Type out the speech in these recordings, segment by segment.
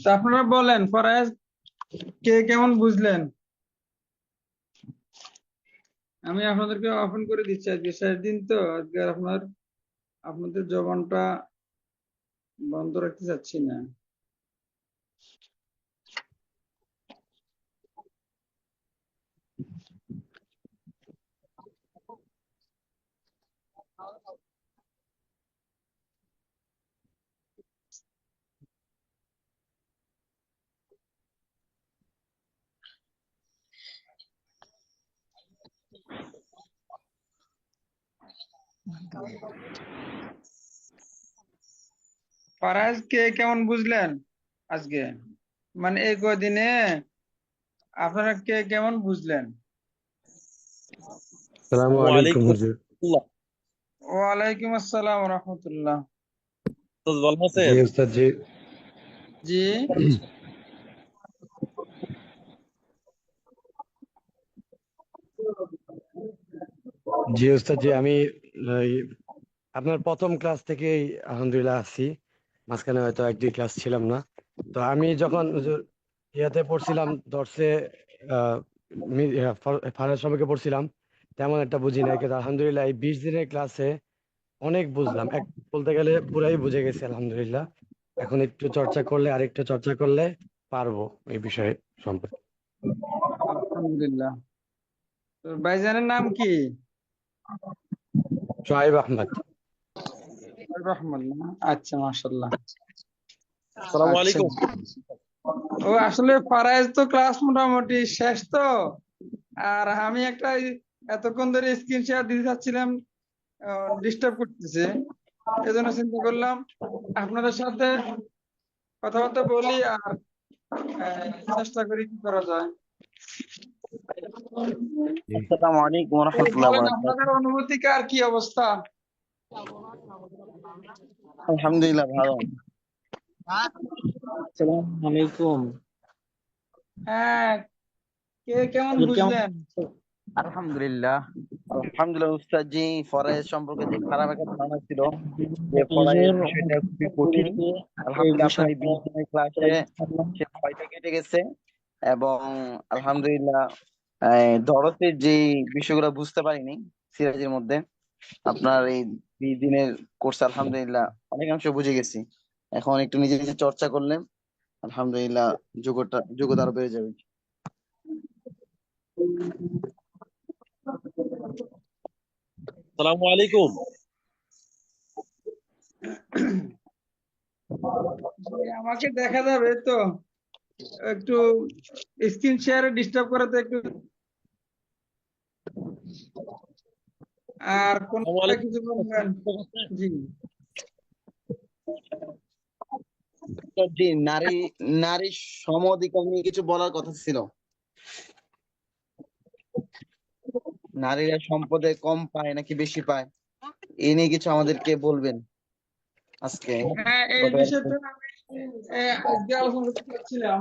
তা আপনারা বলেন, ফরাজ কে কেমন বুঝলেন? আমি আপনাদেরকে ওপেন করে দিচ্ছি, আজকে শেষ দিন তো, আজকে আপনাদের জবানটা বন্ধ রাখতে চাচ্ছি না। ফরাজ কে কেমন বুঝলেন আজকে, মানে এই কদিনে আপনারা কে কেমন বুঝলেন? আসসালামু আলাইকুম ওয়ালাইকুম হুজুর। আসসালাম। ওয়ালাইকুম আসসালাম রহমতুল্লাহ। উস্তাদ ভালো জি আছেন? উস্তাদ জি। জি। জি উস্তাদ জি, আমি এই, আপনার প্রথম ক্লাস থেকেই আলহামদুলিল্লাহ আছি। মাঝখানে হয়তো এক দুই ক্লাস ছিলাম না। তো আমি যখন হুজুর ইয়াতে পড়ছিলাম দর্সে, আহ ফারাজ সম্পর্কে পড়ছিলাম, তেমন একটা বুঝি নাই, কিন্তু আলহামদুলিল্লাহ এই 20 দিনের ক্লাসে অনেক বুঝলাম। এক বলতে গেলে পুরাই বুঝে গেছি আলহামদুলিল্লাহ। এখন একটু চর্চা করলে, আরেকটু চর্চা করলে পারবো এই বিষয়ে সম্পর্কে। আলহামদুলিল্লাহ। তো ভাইজানের নাম কি? সোহাইব আহমদ। রহমান না? আচ্ছা, মাশাল্লাহ। আসসালামু আচ্ছা, আলাইকুম। ও আসলে ফারাজ তো ক্লাস মোটামুটি শেষ তো, আর আমি একটা এতক্ষণ ধরে স্ক্রিন শেয়ার দিতে চাচ্ছিলাম, ডিস্টার্ব করতেছে, এজন্য চিন্তা করলাম আপনাদের সাথে কথাবার্তা বলি আর চেষ্টা করি কি করা যায়। জি। আসসালামু আলাইকুম তো রহমতুল্লাহ বলেন আপনাদের বারাকাতুহু। অনুভূতি আর কি অবস্থা? আলহামদুলিল্লাহ ভালো। আসসালামু আলাইকুম। হ্যাঁ, কে কেমন হুজুর কেমন বুঝলেন? আছেন? আলহামদুলিল্লাহ। আলহামদুলিল্লাহ উস্তাদ জি, ফরায়েজ সম্পর্কে যে খারাপ একটা ধারণা ছিল যে ফরায়েজ হুজুর বিষয়টা খুবই কঠিন, এই আলহামদুলিল্লাহ আপনার এই বিষয়টা 20 দিনের ক্লাসে সে ভয়টা কেটে গেছে। এবং আলহামদুলিল্লাহ দরসের যে বিষয়গুলো বুঝতে পারিনি সিরাজের মধ্যে, আপনার এই 20 দিনের কোর্স আলহামদুলিল্লাহ অনেকাংশ বুঝে গেছি। এখন একটু নিজে নিজে চর্চা করলে আলহামদুলিল্লাহ যোগ্যতা আরো বেড়ে যাবে। আসসালামু আলাইকুম। জি, আমাকে দেখা যাবে তো, একটু স্ক্রিন শেয়ারে ডিস্টার্ব করাতে একটু, আর কোন আসসালামু আলাইকুম। কিছু বলবেন? জি। জি, নারী নারী সম অধিকার নিয়ে কিছু বলার কথা ছিল। নারীরা সম্পদে কম পায় নাকি বেশি পায়, এই নিয়ে কিছু আমাদেরকে বলবেন আজকে। হ্যাঁ, এই বিষয়টা আমি আজকে আলোচনা করতে চাচ্ছিলাম।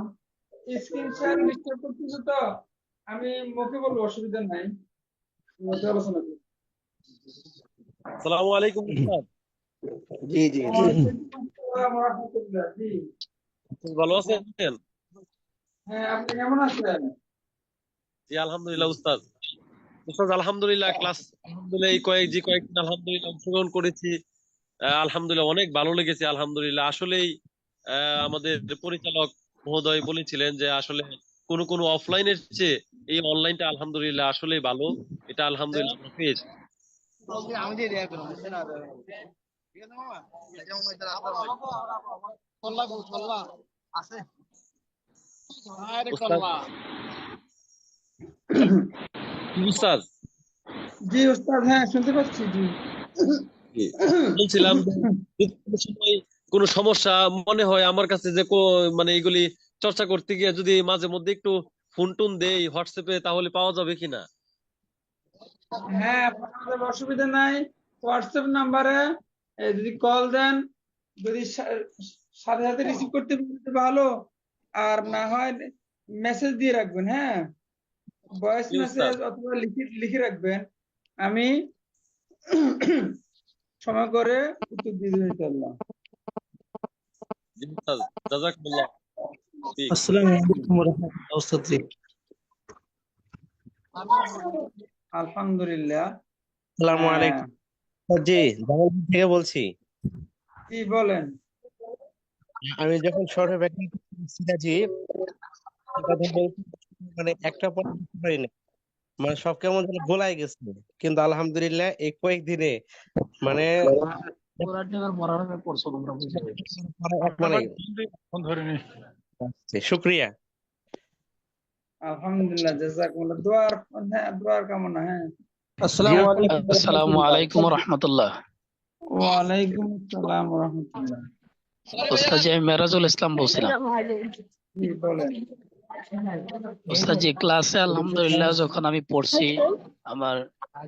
স্ক্রিন শেয়ার ডিস্টার্ব করতেছে তো, আমি মুখে বলবো, অসুবিধা নাই, মুখে আলোচনা করি। আসসালামু আলাইকুম উস্তাদ। জি জি জি। ওয়ালাইকুম আসসালাম ওয়া রাহমাতুল্লাহ। জি। ভালো আছেন? হ্যাঁ, আপনি কেমন আছেন? জি আলহামদুলিল্লাহ উস্তাদ। উস্তাদ আলহামদুলিল্লাহ ক্লাস আলহামদুলিল্লাহ এই কয়েকদিন আলহামদুলিল্লাহ অংশগ্রহণ করেছি। আলহামদুলিল্লাহ অনেক ভালো লেগেছে। আলহামদুলিল্লাহ আসলেই আমাদের পরিচালক মহোদয় বলেছিলেন যে আসলে কোন কোন অফলাইনের চেয়ে এই অনলাইনটা আলহামদুলিল্লাহ আসলেই ভালো। এটা আলহামদুলিল্লাহ আমরা পেয়েছি। উস্তাদ উস্তাদ জি ওস্তাদ, হ্যাঁ শুনতে পাচ্ছি। জি। জি, বলছিলাম যে যদি কোনো সময় কোনো সমস্যা মনে হয় আমার কাছে যে মানে এগুলি চর্চা করতে গিয়ে যদি মাঝে মধ্যে একটু ফোন টোন দেই হোয়াটসঅ্যাপে তাহলে পাওয়া যাবে কিনা? হ্যাঁ, আমাদের অসুবিধা নাই। হোয়াটসঅ্যাপ নাম্বারে যদি কল দেন, যদি সাথে সাথে রিসিভ করতে পারলে ভালো, আর না হয় মেসেজ দিয়ে রাখবেন। হ্যাঁ, ভয়েস জি উস্তাদ। মেসেজ অথবা লিখে লিখে রাখবেন, আমি সময় করে উত্তর দিয়ে দেবো ইনশাল্লাহ। জি উস্তাদ, জাযাকাল্লাহ। জি। আসসালামু আলাইকুম ওয়া রাহমাতুল্লাহ উস্তাদ জি। আলহামদুলিল্লাহ। আসসালামু আহ, আলাইকুম উস্তাদ জি, জামালপুর থেকে বলছি। কি বলেন? আমি যখন শহরে বেকার জি কথা বলছি, মানে একটা পড়া বুঝতে পারি না, মানে সব কেমন যেন গোলাই গেছে। কিন্তু আলহামদুলিল্লাহ এই কয়েকদিনে মানে মানে শুক্রিয়া। আলহামদুলিল্লাহ, জাযাকুমুল্লাহ। দোয়ার, হ্যাঁ, দোয়ার কামনা। হ্যাঁ, আসসালামু আলাইকুম ওয়া আসসালামু রাহমাতুল্লাহ। আলাইকুম রহমতুল্লাহ। ওয়ালাইকুম আসসালাম ওয়া রাহমাতুল্লাহ। ওস্তাদ জি, আমি মেরাজুল ইসলাম বলছিলাম। জি, বলেন। ওস্তাদ জি, ক্লাসে আলহামদুলিল্লাহ যখন আমি পড়ছি আমার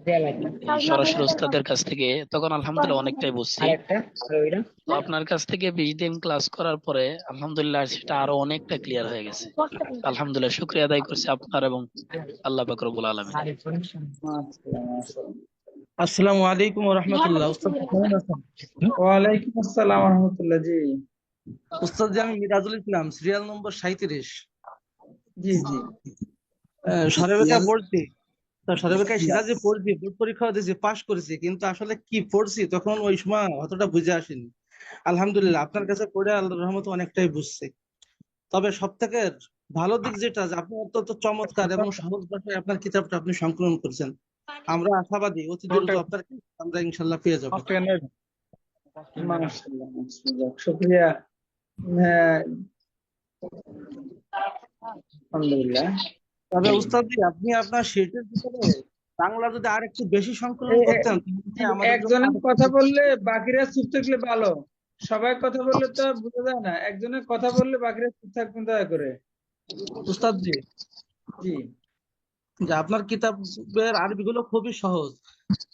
এই সরাসরি ওস্তাদের কাছ থেকে, তখন আলহামদুলিল্লাহ অনেকটাই বুঝছি। তো আপনার কাছ থেকে 20 দিন ক্লাস করার পরে আলহামদুলিল্লাহ সেটা আরো অনেকটা ক্লিয়ার হয়ে গেছে। আলহামদুলিল্লাহ শুকরিয়া আদায় করছি আপনার এবং আল্লাহ পাক রব্বুল আলামিন। মাশাআল্লাহ, মাশাআল্লাহ। আসসালামু আলাইকুম ওয়া রাহমাতুল্লাহ। উস্তাদ কেমন আছেন? ওয়ালাইকুম আসসালাম ওয়া রাহমাতুল্লাহ। জি, উস্তাদ জি, আমি মিরাজুল ইসলাম, সিরিয়াল নম্বর 37। জি, জি, শহরে বেকার পড়ছি। তো সরকারি জি। সিরাজে পড়ছি, বোর্ড পরীক্ষা দিয়েছি, পাশ করেছি, কিন্তু আসলে কি পড়ছি তখন ওই সময় অতটা বুঝে আসেনি। আলহামদুলিল্লাহ আপনার কাছে পড়ে আল্লাহর রহমতে অনেকটাই বুঝছি। তবে সব থেকে ভালো দিক যেটা, যে আপনি অত্যন্ত চমৎকার এবং সহজ ভাষায় আপনার কিতাবটা আপনি সংকলন করেছেন। আমরা আশাবাদী অতি দ্রুত আপনার কিতাব আমরা ইনশাল্লাহ পেয়ে যাবো। মাশাআল্লাহ, মাশাআল্লাহ। শুকরিয়া। হ্যাঁ, আলহামদুলিল্লাহ। তবে জি। উস্তাদ জি, আপনি আপনার শীটের ভিতরে বাংলা যদি আর একটু বেশি সংকলন এ- এ- করতেন তাহলে আমাদের জন্য একজনের আরেকটু কথা বললে বাকিরা চুপ থাকলে ভালো। সবাই কথা বললে তো আর বোঝা যায় না। একজনের কথা বললে বাকিরা চুপ থাকবেন দয়া করে। উস্তাদ জি, জি। যে আপনার কিতাবের আরবি গুলো খুবই সহজ,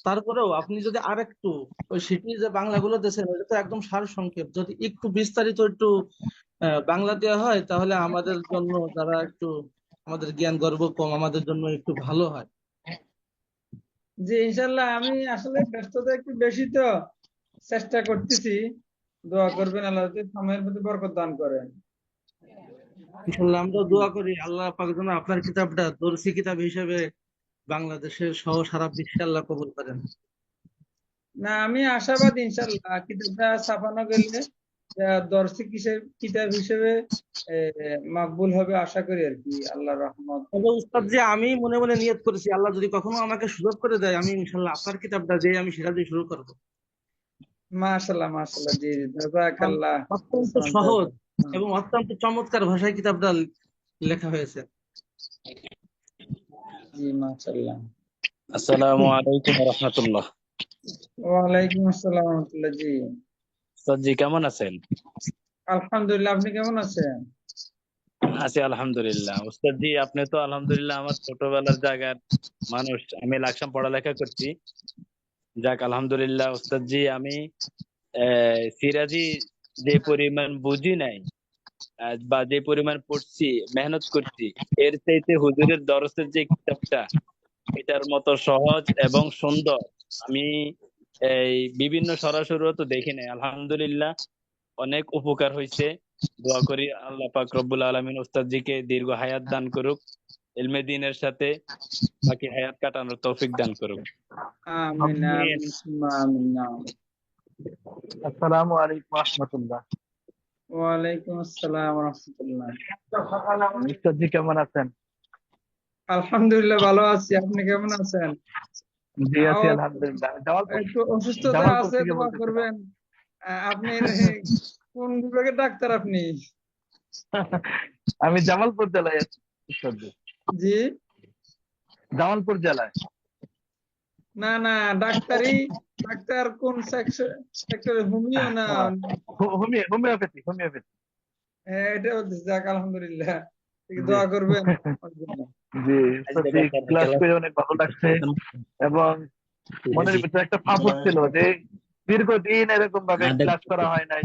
তারপরেও আপনি যদি আরেকটু ওই সিটি যে বাংলাগুলো দেশের, ওটা তো একদম সার সংক্ষেপ, যদি একটু বিস্তারিত একটু বাংলা দেওয়া হয় তাহলে আমাদের জন্য, যারা একটু আমাদের জ্ঞান গর্ব কম, আমাদের জন্য একটু ভালো হয়। জি, ইনশাল্লাহ। আমি আসলে ব্যস্ততা একটু বেশি, তো চেষ্টা করতেছি। দোয়া করবেন, আল্লাহ যাতে সময়ের প্রতি বরকত দান করেন। ইনশাল্লাহ আমরা জি। দোয়া করি আল্লাহ পাক যেন আপনার কিতাবটা দর্সি কিতাব হিসেবে বাংলাদেশের সহ সারা বিশ্বে আল্লাহ কবুল করেন। না, আমি আশাবাদী ইনশাল্লাহ কিতাবটা ছাপানো গেলে দর্শক কিতাব হিসেবে মাকবুল হবে আশা করি আর কি, আল্লাহর রহমত। তবে উস্তাদ যে আমি মনে মনে নিয়ত করেছি, আল্লাহ যদি কখনো আমাকে সুযোগ করে দেয়, আমি ইনশাল্লাহ আপনার কিতাবটা দিয়ে আমি সিরাজি শুরু করবো। মাশাল্লাহ, মাশাল্লাহ। জি, কারণ জাযাকাল্লাহ। অত্যন্ত সহজ এবং অত্যন্ত চমৎকার ভাষায় কিতাবটা লেখা হয়েছে। জি, মাশাল্লাহ। আসসালামু আলাইকুম রহমতুল্লাহ। ওয়ালাইকুম আসসালাম ওয়া রাহমাতুল্লাহ। জি, ওস্তাদ জি, কেমন আছেন? আলহামদুলিল্লাহ। আপনি কেমন আছেন? আছি আলহামদুলিল্লাহ। ওস্তাদ জি, আপনি তো আলহামদুলিল্লাহ আমার ছোটবেলার জায়গার মানুষ। আমি লাকসাম পড়ালেখা করছি। যাক আলহামদুলিল্লাহ। ওস্তাদ জি, আমি সিরাজি যে পরিমাণ বুঝি নাই বা যে পরিমাণ পড়ছি, মেহনত করছি, এর চাইতে হুজুরের দরসের যে কিতাবটা, এটার মতো সহজ এবং সুন্দর আমি এই বিভিন্ন সরাসরি তো দেখি নাই। আলহামদুলিল্লাহ অনেক উপকার হয়েছে। দোয়া করি আল্লাহ পাক রব্বুল আলামিন ওস্তাদ জিকে দীর্ঘ হায়াত দান করুক, ইলমে দ্বীনের সাথে বাকি হায়াত কাটানোর তৌফিক দান করুক। আমিন, আমিন, সুম্মা আমিন। নাম। আসসালামু আলাইকুম রাহমাতুল্লাহ। ওয়ালাইকুম আসসালাম ওয়া রাহমাতুল্লাহ। উস্তাদ জি কেমন আছেন? আলহামদুলিল্লাহ, ভালো আছি। আপনি কেমন আছেন? জি আছি আও, আলহামদুলিল্লাহ। জামালপুর একটু অসুস্থতা জামালপুর আছে, থেকে দোয়া বলতেছিলাম। করবেন। আপনি কোন বিভাগের ডাক্তার আপনি? আমি জামালপুর জেলায় আছি উস্তাদ জি। জি। জামালপুর জেলায়। না, না, ডাক্তারি। ডাক্তার কোন সেক্টরে, হোমিও না? Homeopathy homeopathy. হ্যাঁ, এটা বলতেছি। যাক, আলহামদুলিল্লাহ। ঠিক, দোয়া করবেন ওর জন্য। জি উস্তাদ জি, ক্লাস করে অনেক ভালো লাগছে এবং মনের ভিতরে একটা ফাঁপুর ছিল যে দীর্ঘদিন এরকম ভাবে ক্লাস করা হয় নাই,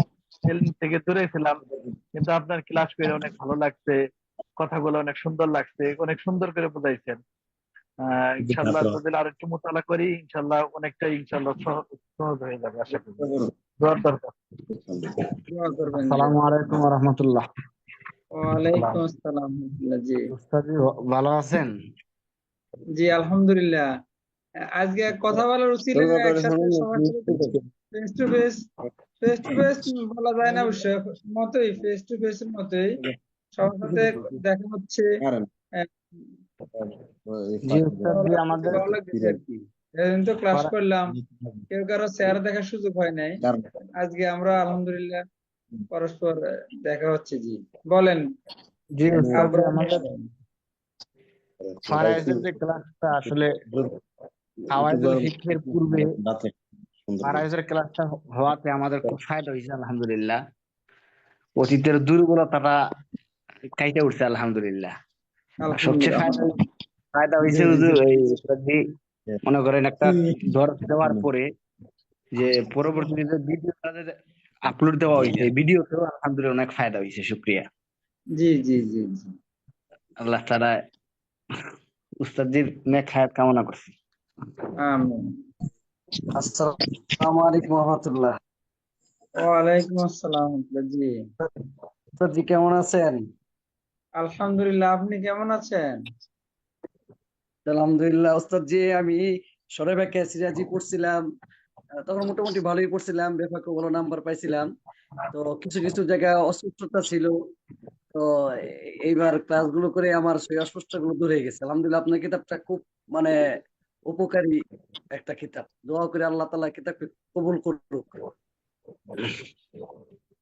এলম থেকে দূরে ছিলাম, কিন্তু আপনার ক্লাস করে অনেক ভালো লাগছে, কথাগুলো অনেক সুন্দর লাগছে, অনেক সুন্দর করে বুঝাইছেন। ইনশাল্লাহ যদি আর একটু মোতালা করি ইনশাল্লাহ অনেকটাই ইনশাল্লাহ সহজ হয়ে যাবে আশা করি। দোয়ার দরকার। দোয়া করবেন জি। আসসালামু আলাইকুম ওয়া রাহমাতুল্লাহ। ওয়ালাইকুম আসসালাম রহমতুল্লাহ জি। উস্তাদ জি ভালো আছেন? জি আলহামদুলিল্লাহ। আজকে কথা বলার উছিলায় একসাথে সবার সাথে face to face, face to face বলা যায় না অবশ্য, মতোই ফেস টু ফেস এর মতোই সবার সাথে দেখা হচ্ছে। আহ, জি উস্তাদ জি, আমাদের ভালো লাগতেছে আর কি। এতদিন তো ক্লাস পড়া- করলাম, কেউ কারো চেহারা দেখার সুযোগ হয় নাই। আজকে আমরা আলহামদুলিল্লাহ পরস্পর দেখা হচ্ছে জি। বলেন জি উস্তাদ জি, আব্রাহাম আমাদের ফারাইজের যে ক্লাসটা আসলে ফাওয়াইজুল ফিকহের পূর্বে ফারাইজের ক্লাসটা হওয়াতে আমাদের খুব ফায়দা হয়েছে আলহামদুলিল্লাহ। অতীতের দুর্বলতাটা কাইটা উঠছে আলহামদুলিল্লাহ। আর সবচেয়ে আলহামদুলিল্লাহ। ফায়দা হয়েছে জি জি এই উস্তাদ জি, মনে করেন একটা দরস দেওয়ার পরে যে পরবর্তীতে ভিডিও আপলোড দেওয়া হয়েছে, ভিডিওতেও আলহামদুলিল্লাহ অনেক ফায়দা হয়েছে। শুক্রিয়া জি জি জি জি। আল্লাহ তাআলা উস্তাদজির নেক হায়াত কামনা করছি। আমিন। আসসালামু আলাইকুম রহমতুল্লাহ। ওয়ালাইকুম আসসালাম জি। জি কেমন আছেন? আলহামদুলিল্লাহ, আপনি কেমন আছেন? আলহামদুলিল্লাহ ওস্তাদ জি, আমি সরাইবাঁকা সিরাজি পড়ছিলাম, তখন মোটামুটি ভালোই পড়ছিলাম, বেফাকে ভালো নাম্বার পাইছিলাম। তো কিছু কিছু জায়গায় অস্পষ্টতা ছিল। তো এইবার ক্লাসগুলো করে আমার সেই অস্পষ্টতা গুলো দূর হয়ে গেছে আলহামদুলিল্লাহ। আপনার কিতাবটা খুব মানে উপকারী একটা কিতাব। দোয়া করে আল্লাহ তাআলা কিতাবকে কবুল করুক।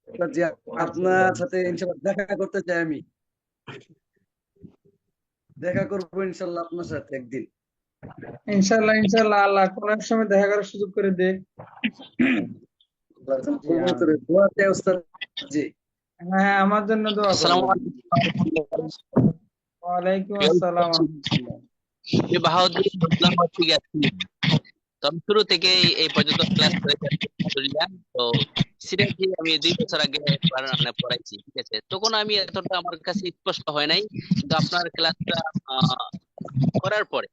ওস্তাদ জি, আপনার সাথে ইনশাআল্লাহ দেখা করতে চাই আমি। দেখা করবো ইনশাল্লাহ আপনার সাথে একদিন। ইনশাল্লাহ ইনশাল্লাহ, আল্লাহ কোন এক সময় দেখা করার সুযোগ করে দে। আল্লাহ যেন জি কবুল করে। আমিন। দোয়া চাই ওস্তাদ জি। হ্যাঁ, আমার জন্য দোয়া আসসালামু করবেন। আলাইকুম। ওয়ালাইকুম আসসালাম ওয়া রাহমাতুল্লাহ। আমি বাহাউদ্দিন মোহাম্মদ থেকে আছি। তো আমি শুরু থেকে এই পর্যন্ত ক্লাস করে যাচ্ছি আলহামদুলিল্লাহ। তো সিরিয়াসলি আমি 2 বছর আগে পড়াইছি, ঠিক আছে। তখন আমি এতটা আমার কাছে স্পষ্ট হয় নাই, কিন্তু আপনার ক্লাসটা করার পরে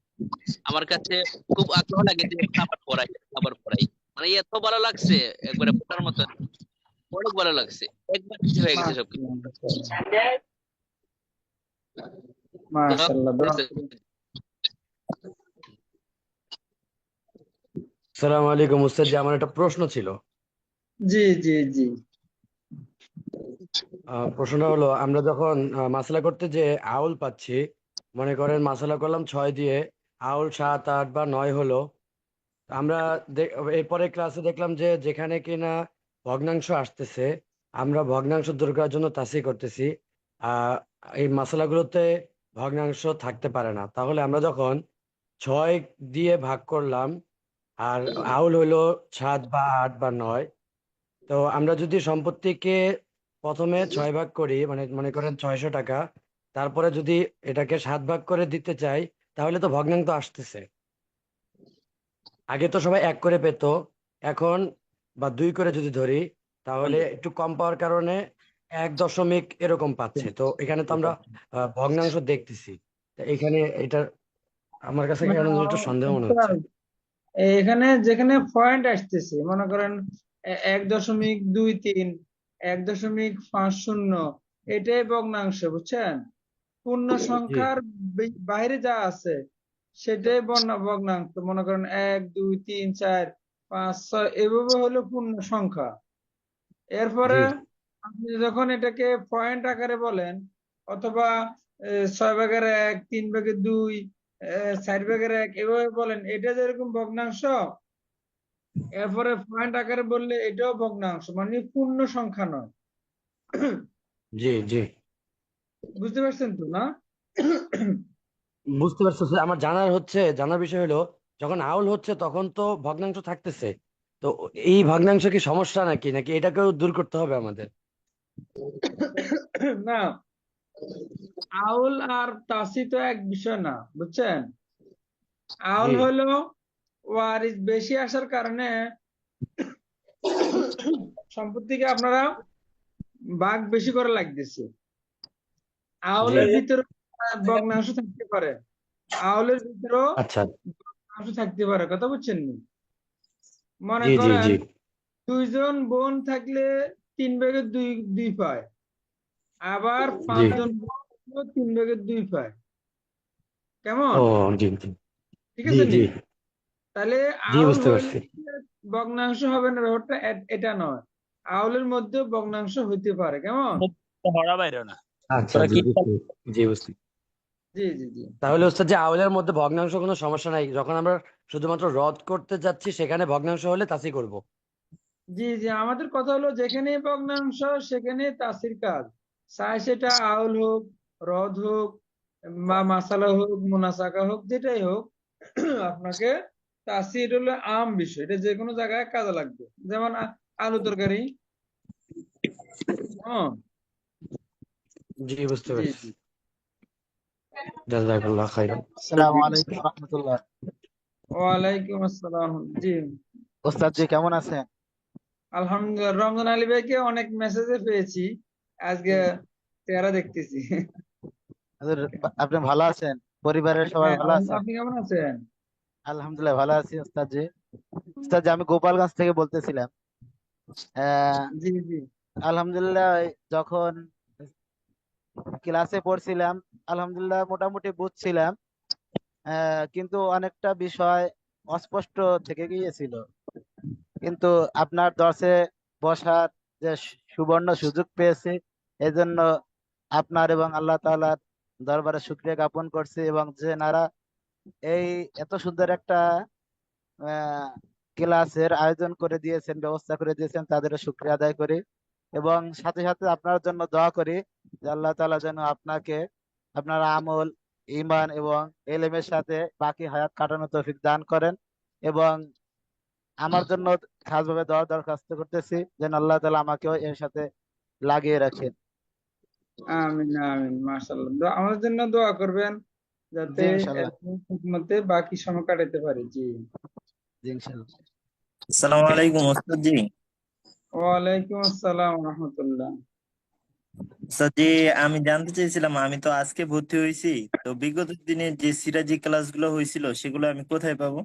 আমার কাছে খুব আগ্রহ লাগে যে এখন আবার পড়াই। মানে এত ভালো লাগছে, একবারে পড়ার মতো অনেক ভালো লাগছে, একবার হয়ে গেছে সবকিছু। মাশাআল্লাহ, দোয়া করবেন। আসসালামু আলাইকুম উস্তাদ জি, আমার একটা প্রশ্ন ছিল। জি জি জি প্রশ্নটা হলো, আমরা যখন মাসালা করতে যে আউল পাচ্ছি, মনে করেন মাসালা করলাম 6 দিয়ে, আউল 7, 8 বা 9 হলো। আমরা এরপরে ক্লাসে দেখলাম যে যেখানে কিনা ভগ্নাংশ আসতেছে, আমরা ভগ্নাংশ দূর করার জন্য তাসি করতেছি। আহ এই মাসালাগুলোতে ভগ্নাংশ থাকতে পারে না। তাহলে আমরা যখন 6 দিয়ে ভাগ করলাম, আর আউল হইলো 7 বা 8 বা 9, তো আমরা যদি সম্পত্তিকে প্রথমে 6 ভাগ করি, মানে মনে করেন 600 টাকা, তারপরে যদি এটাকে 7 ভাগ করে দিতে চাই, তাহলে তো ভগ্নাংশ আসতেছে। আগে তো সবাই 1 করে পেত, এখন বা 2 করে যদি ধরি, তাহলে একটু কম পাওয়ার কারণে 1 দশমিক এরকম পাচ্ছে। তো এখানে তো আমরা ভগ্নাংশ দেখতেছি। তো এখানে এটা আমার কাছে কেন যেন একটু সন্দেহ মনে হচ্ছে। এখানে যেখানে পয়েন্ট আসতেছে, মনে করেন 1.23, 1.50, এটাই ভগ্নাংশ, বুঝছেন। পূর্ণ জি সংখ্যার বাইরে যা আছে সেটাই ভগ্নাংশ। মনে করেন 1, 2, 3, 4, 5, 6 এভাবে হলো পূর্ণ সংখ্যা। এরপরে জি আপনি যখন এটাকে পয়েন্ট আকারে বলেন, অথবা 6/1, 3/2, 4/1 এভাবে বলেন, এটা যেরকম ভগ্নাংশ, এরপরে পয়েন্ট আকারে বললে এটাও ভগ্নাংশ, মানে পূর্ণ সংখ্যা নয়। জি জি বুঝতে পারছেন তো, না? বুঝতে পারছো স্যার? আমার জানার বিষয় হলো, যখন আউল হচ্ছে তখন তো ভগ্নাংশ থাকতেছে। তো এই ভগ্নাংশ কি সমস্যা নাকি নাকি এটাকেও দূর করতে হবে আমাদের? না, আউল আর তাসি তো এক বিষয় না, বুঝছেন। জি আউল হলো ওয়ারিস বেশি আসার কারণে সম্পত্তিকে আপনারা ভাগ বেশি করে লাগতেছে। জি আউলের ভিতরে ভগ্নাংশ থাকতে পারে, আউলের ভিতরেও আচ্ছা। ভগ্নাংশ থাকতে পারে, কথা বুঝছেন নি? মনে জি জি করেন জি দুইজন বোন থাকলে 3/2 পায়, আবার জি 5জন বোন থাকলেও 3/2 পায়। কেমন? ও জি জি ঠিক জি আছে নি? জি তাহলে জি আউল বুঝতে হইলে পারছি। যে ভগ্নাংশ হবে না, ব্যাপারটা এটা নয়। আউলের মধ্যে ভগ্নাংশ হইতে পারে। কেমন? হরা বাইরে না আচ্ছা তোরা জি কি বুঝতে জি বুঝছি। জি জি জি তাহলে হচ্ছে যে আউলের মধ্যে ভগ্নাংশ কোনো সমস্যা নাই, যখন আমরা শুধুমাত্র রদ করতে যাচ্ছি সেখানে ভগ্নাংশ হলে তাসই করব। জি জি আমাদের কথা হলো যেখানে ভগ্নাংশ সেখানে তাসির কাজ, চাই সেটা আউল হোক, রদ হোক, মাসালা হোক, মুনাসাকা হোক, যেটাই হোক, আপনাকে তাসির হলো আম বিষয়, এটা যে কোনো জায়গায় কাজে লাগবে। যেমন আলু তরকারি। হ্যাঁ। জি বুঝতে জি পারছি। জি জাযাকাল্লাহ খাইরান। আসসালামু আলাইকুম রহমতুল্লাহ। ওয়ালাইকুম আসসালাম। জি ওস্তাদ জি কেমন আছেন? আলহামদুলিল্লাহ, রমজান আলী ভাইকে অনেক মেসেজে পেয়েছি, আজকে চেহারা দেখতেছি। হুজুর, আপনি ভালো আছেন? পরিবারের সবাই হ্যাঁ ভালো আছেন? আপনি কেমন আছেন? আলহামদুলিল্লাহ ভালো আছি ওস্তাদ জি। ওস্তাদ জি, আমি গোপালগঞ্জ থেকে বলতেছিলাম। আহ, জি জি আলহামদুলিল্লাহ যখন ক্লাসে পড়ছিলাম, আলহামদুলিল্লাহ মোটামুটি বুঝছিলাম, কিন্তু অনেকটা বিষয় অস্পষ্ট থেকে গিয়েছিল। কিন্তু আপনার দর্শে বসার যে সুবর্ণ সুযোগ পেয়েছি, এজন্য আপনার এবং আল্লাহ তাআলার দরবারে শুকরিয়া জ্ঞাপন করছি, এবং যে নারা এই এত সুন্দর একটা আহ, ক্লাসের আয়োজন করে দিয়েছেন, ব্যবস্থা করে দিয়েছেন, তাদেরও শুকরিয়া আদায় করি। এবং সাথে সাথে আপনার জন্য দোয়া করি যে আল্লাহ তাআলা যেন আপনাকে আপনার আমল, ঈমান এবং এলেমের সাথে বাকি হায়াত কাটানোর তৌফিক দান করেন। এবং আমার জন্য খাসভাবে দোয়া দরখাস্ত করতেছি যেন আল্লাহ তাআলা আমাকেও এর সাথে লাগিয়ে রাখেন। আমিন আমিন, মাশাআল্লাহ, আমাদের জন্য দোয়া করবেন জি যাতে ইনশাল্লাহ। এরকম খিদমতে বাকি সময় কাটাতে পারি। জি। জি ইনশাল্লাহ। আসসালামু আলাইকুম ওস্তাদ জি। ওয়ালাইকুম আসসালাম রহমতুল্লাহ। ওস্তাদ জি, আমি জানতে চাইছিলাম, আমি তো আজকে ভর্তি হয়েছি, তো বিগত দিনে যে সিরাজি ক্লাসগুলো হয়েছিল সেগুলো আমি কোথায় পাবো?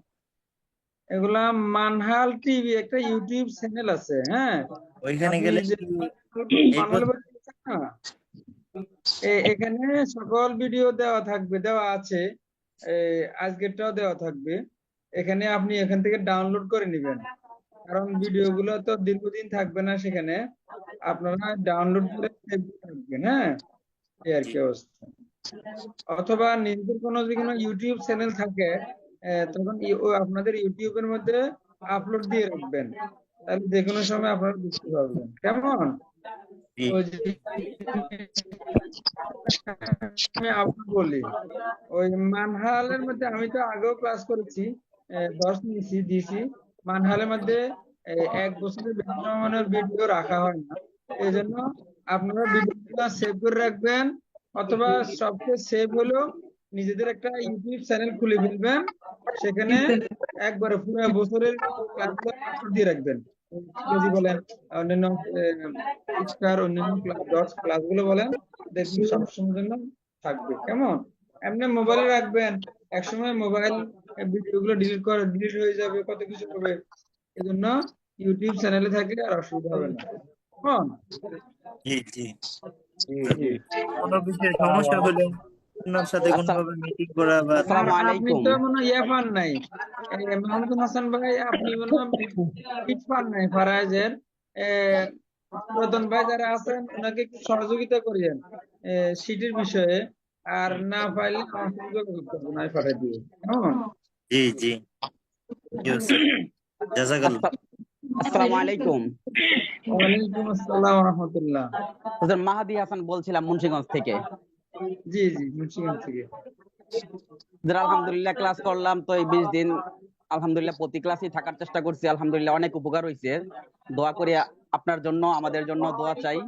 এগুলা মানহাল টিভি একটা ইউটিউব চ্যানেল আছে। হ্যাঁ, ওইখানে আপনি গেলে যে কি এই মানহাল বই দেখছেন না, এখানে সকল ভিডিও দেওয়া আছে। আজকেরটাও দেওয়া থাকবে। এখানে আপনি এখান থেকে ডাউনলোড করে নেবেন, কারণ ভিডিওগুলো তো দীর্ঘদিন থাকবে না সেখানে। আপনারা ডাউনলোড করে save করে রাখবেন। হ্যাঁ, এই আর জি কি অবস্থা। অথবা নিজেদের কোনো যদি কোনো ইউটিউব চ্যানেল থাকে, তখন আপনাদের ইউটিউবের মধ্যে আপলোড দিয়ে রাখবেন, তাহলে যে কোনো সময় আপনারা বুঝতে পারবেন। কেমন? জি ওই যে আমি আবার বলি, ওই মানহালের মধ্যে আমি তো আগেও ক্লাস করেছি, 10 দিয়েছি। মানহালের মধ্যে 1 বছরের বেশি সময়ের ভিডিও রাখা হয় না। এই জন্য আপনারা ভিডিওগুলো সেভ করে রাখবেন, অথবা সবচেয়ে সেভ হলো নিজেদের একটা ইউটিউব চ্যানেল খুলে ফেলবেন, সেখানে একবারে পুরো বছরের ক্লাসগুলো আপলোড দিয়ে রাখবেন। ইংরেজি বলেন, অন্যান্য স্টার, অন্যান্য ক্লাসগুলো বলেন, দেখবেন সবসময়ের জন্য থাকবে। কেমন? এমনি মোবাইলে রাখবেন, একসময় মোবাইল ভিডিওগুলো ডিলিট হয়ে যাবে, কত কিছু হবে। এই জন্য ইউটিউব চ্যানেলে থাকলে আর অসুবিধা হবে না। কেমন? জি জি। তো জি। কোনো বিষয়ে সমস্যা হলে আপনার সাথে কোনোভাবে মিটিং করা বা আর দেখা। আপনি তো মনে হয় ইয়ে পান নাই, মাহমুদুল হাসান ভাই, আপনি মনে হয় পিচ পান নাই ফারাজের। পুরাতন ভাই যারা আছেন ওনাকে একটু সহযোগিতা করিয়েন সিটির বিষয়ে। আর না পাইলে আমার সাথে যোগাযোগ করবেন, আমি পাঠাই দিব। কেমন? জি জি জি ওস্তাদ, জাযাকাল্লাহ। আসসালামু আলাইকুম। ওয়ালাইকুম আসসালাম রহমতুল্লাহ। হুজুর মাহাদি হাসান বলছিলাম মুন্সিগঞ্জ থেকে। জি জি, মুন্সিগঞ্জ থেকে। হুজুর আলহামদুলিল্লাহ ক্লাস করলাম তো এই 20 দিন, আলহামদুলিল্লাহ প্রতি ক্লাসই থাকার চেষ্টা করছি, আলহামদুলিল্লাহ অনেক উপকার হয়েছে। দোয়া করি আপনার জন্য, আমাদের জন্য দোয়া চাই।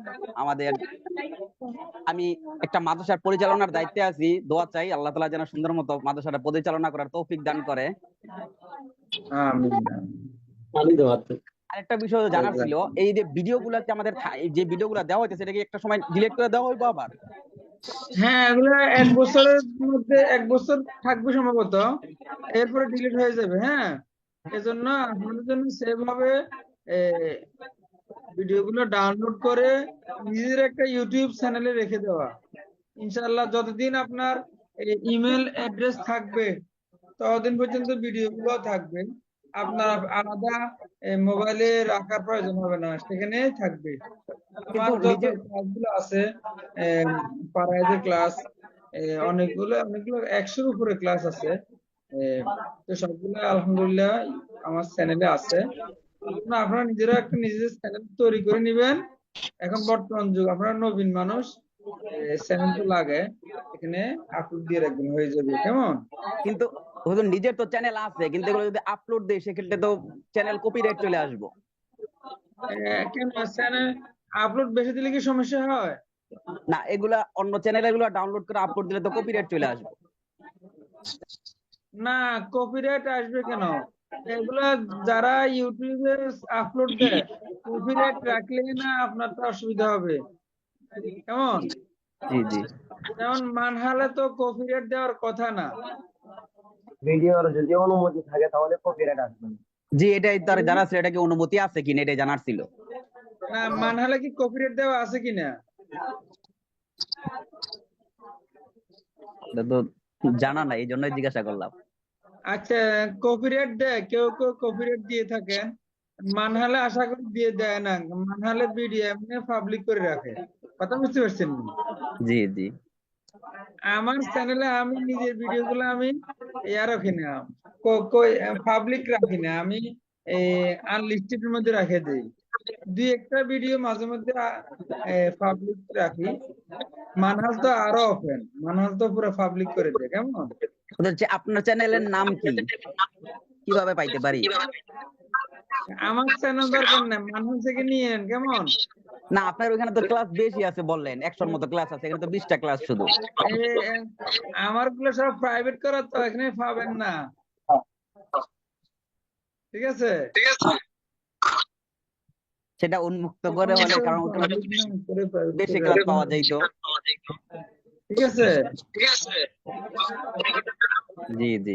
আমি একটা মাদ্রাসার পরিচালনার দায়িত্বে আছি, দোয়া চাই আল্লাহ তাআলা যেন সুন্দর মতো মাদ্রাসাটা পরিচালনা করার তৌফিক দান করে। আমিন আরেকটা বিষয় জানার ছিল, এই যে ভিডিওগুলো আমাদের যে ভিডিওগুলো দেওয়া হইতেছে এটা কি একটা সময় ডিলিট করে দেওয়া হইবো আবার? হ্যাঁ, এগুলো 1 বছরের মধ্যে 1 বছর থাকবে সম্ভবত, এরপরে ডিলিট হয়ে যাবে। হ্যাঁ, এজন্য আপনাদের জন্য সেভ হবে ভিডিওগুলো ডাউনলোড করে নিজের একটা ইউটিউব চ্যানেলে রেখে দেওয়া। ইনশাআল্লাহ যতদিন আপনার ইমেল অ্যাড্রেস থাকবে ততদিন পর্যন্ত ভিডিওগুলো থাকবে। আপনার আলাদা মোবাইলে রাখার প্রয়োজন হবে না, সেখানেই থাকবে। আমার কিন্তু যত নিজের ক্লাসগুলো আছে, ফারায়েজের ক্লাস, অনেকগুলো 100-র উপরে ক্লাস আছে। তো সবগুলো আলহামদুলিল্লাহ আমার চ্যানেলে আছে। না, আপনারা নিজেরা একটা নিজেদের চ্যানেল তৈরি করে নিবেন। এখন বর্তমান যুগ, আপনারা নবীন মানুষ, চ্যানেল তো লাগে, এখানে আপলোড দিয়ে রাখবেন, হয়ে যাবে। কেমন? কিন্তু হুজুর নিজের তো চ্যানেল আছে, কিন্তু এগুলো যদি আপলোড দেই সেক্ষেত্রে তো চ্যানেল কপিরাইট চলে আসবো। কেন চ্যানেল আপলোড বেশি দিলে কি সমস্যা হয়? না, এগুলা অন্য চ্যানেল এগুলো ডাউনলোড করে আপলোড দিলে তো কপিরাইট চলে আসবে। না, কপিরাইট আসবে কেন? এগুলা যারা ইউটিউবে আপলোড দেয়, কপিরাইট রাখলে না আপনার তো অসুবিধা হবে। কেমন? জি জি যেমন মানহালে তো কপিরাইট দেওয়ার কথা না। ভিডিওর যদি অনুমতি থাকে তাহলে কপিরাইট আসবে না। জি, এটাই তার জানা ছিল, এটা কি অনুমতি আছে কিনা এটাই জানার ছিল। না, মানহালে কি কপিরাইট দেওয়া আছে কিনা? এটা তো জানা নাই, এই জন্যই জিজ্ঞাসা করলাম। আচ্ছা, কপিরাইট দেয়, কেউ কেউ কপিরাইট দিয়ে থাকেন। মানহালে আশা করি দিয়ে দেয় না, মানহালে ভিডিও এমনি পাবলিক করে রাখে। কথা বুঝতে পারছেন? জি জি আমার চ্যানেলে আমি নিজের ভিডিওগুলো আমি রাখি না, পাবলিক রাখি না, আমি আনলিস্টেড এর মধ্যে রেখে দিই। দুই একটা ভিডিও মাঝে মধ্যে পাবলিক রাখি। মানহাজ তো আরো ওপেন, মানহাজ তো পুরো পাবলিক করে দেয়। কেমন? আপনার চ্যানেলের নাম কি, কিভাবে পাইতে পারি? আমার চ্যানেল দরকার না, মানহাজ থেকে নিয়ে নেন। কেমন? না, আপনার ওখানে তো ক্লাস বেশি আছে, বললেন 100-র মতো ক্লাস আছে, এখানে তো 20টা ক্লাস শুধু। আমার গুলো সব প্রাইভেট করা, তো এখানে পাবেন না। ঠিক আছে? সেটা উন্মুক্ত করে হলে, কারণ ওখানে বেশি ক্লাস পাওয়া যাইতো। ঠিক আছে? জি জি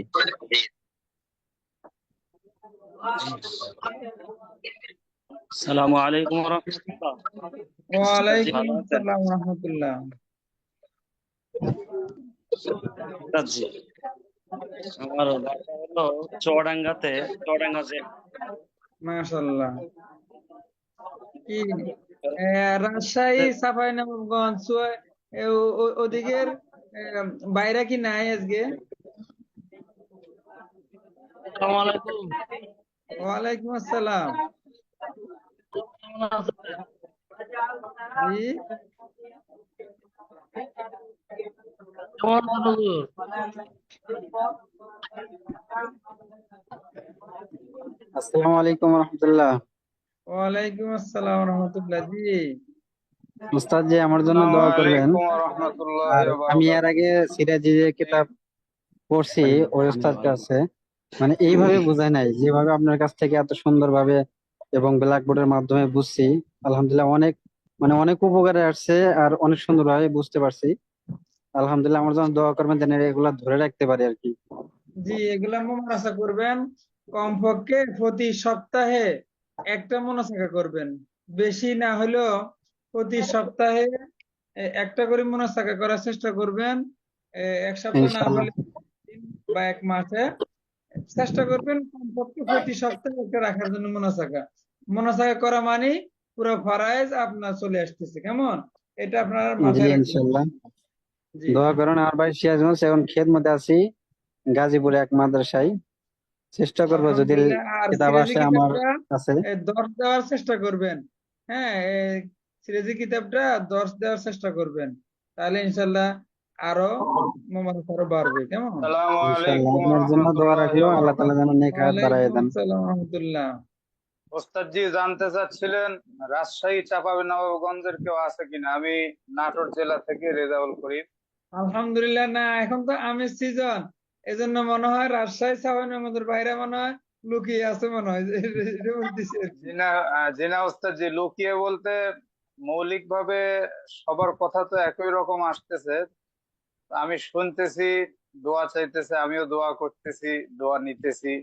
আসসালামু আলাইকুম ওয়া রাহমাতুল্লাহ। ওয়ালাইকুম আসসালাম ওয়া রাহমাতুল্লাহ। জি, আমার বাসা হলো চুয়াডাঙ্গাতে, চুয়াডাঙ্গা যে মাশাআল্লাহ। কি রাজশাহী, চাঁপাইনবাবগঞ্জ, ওদিকের বাইরে কি নাই আজকে? আসসালামু আলাইকুম। ওয়ালাইকুম আসসালাম। জি, আসসালামু আলাইকুম রহমতুল্লাহ। ওয়ালাইকুম আসসালাম ওয়া রাহমাতুল্লাহ। জি, উস্তাদ জি, আমার জন্য দোয়া করবেন। আর আমি এর আগে সিরাজি যে কিতাব পড়ছি ওই উস্তাদ কাছে, মানে এইভাবে বোঝায় নাই যেভাবে আপনার কাছ থেকে এত সুন্দরভাবে এবং ব্ল্যাকবোর্ডের মাধ্যমে বুঝছি। আলহামদুলিল্লাহ অনেক, মানে অনেক উপকারে আসছে আর অনেক সুন্দরভাবে বুঝতে পারছি। আলহামদুলিল্লাহ, আমার জন্য দোয়া করবেন যেন এগুলা ধরে রাখতে পারি আর কি। জি, এগুলা মুনাফা করবেন। কমপক্ষে প্রতি সপ্তাহে একটা মুনাফা করবেন, বেশি না হলেও প্রতি সপ্তাহে একটা করে মুনাফা করার চেষ্টা করবেন। এক সপ্তাহ না ইনশাআল্লাহ। হলে দিন বা এক মাসে চেষ্টা করবেন কমপক্ষে প্রতি সপ্তাহে একটা রাখার জন্য মুনাফা করা মানে পুরো ফরায়েজ আপনার চলে আসতেছে। কেমন? এটা আপনার জি মাথায় রাখবেন। ইনশাআল্লাহ, জি, দোয়া করুন। আমার বাড়ি সিরাজগঞ্জ, এখন খেদমতে আছি গাজীপুরে এক মাদ্রাসায়। চেষ্টা করবো যদি আলহামদুলিল্লাহ। আর কিতাব সিরাজি আসে আমার কিতাবটা কাছে। দর্শ দেওয়ার চেষ্টা করবেন। হ্যাঁ, সিরাজি কিতাবটা দর্শ দেওয়ার চেষ্টা করবেন, তাহলে ইনশাল্লাহ আরো মোবারক আরো বাড়বে। কেমন? ইনশাআল্লাহ, আপনার জন্য দোয়া রাখলো, আল্লাহ তাআলা যেন নেক হায়াত বাড়ায় ওয়ালাইকুম দেন। আসসালাম ওয়া রাহমাতুল্লাহ। ওস্তাদ জি, জানতে চাচ্ছিলেন রাজশাহী চাঁপাইনবাবগঞ্জের কেউ আছে কিনা? আমি নাটোর জেলা থেকে রেজাউল করিম। আলহামদুলিল্লাহ, না, এখন তো আমের সিজন, এজন্য মনে হয় রাজশাহী চাঁপাইনবাবগঞ্জের বাইরে মনে হয় লুকিয়ে আছে, মনে হয় এটা বলতেছি আর কি। জিনা জিনা ওস্তাদ জি, লুকিয়ে বলতে মৌলিকভাবে সবার কথা তো একই রকম আসতেছে। আমি শুনতেছি, দোয়া চাইতেছে, আমিও দোয়া করতেছি, দোয়া নিতেছি।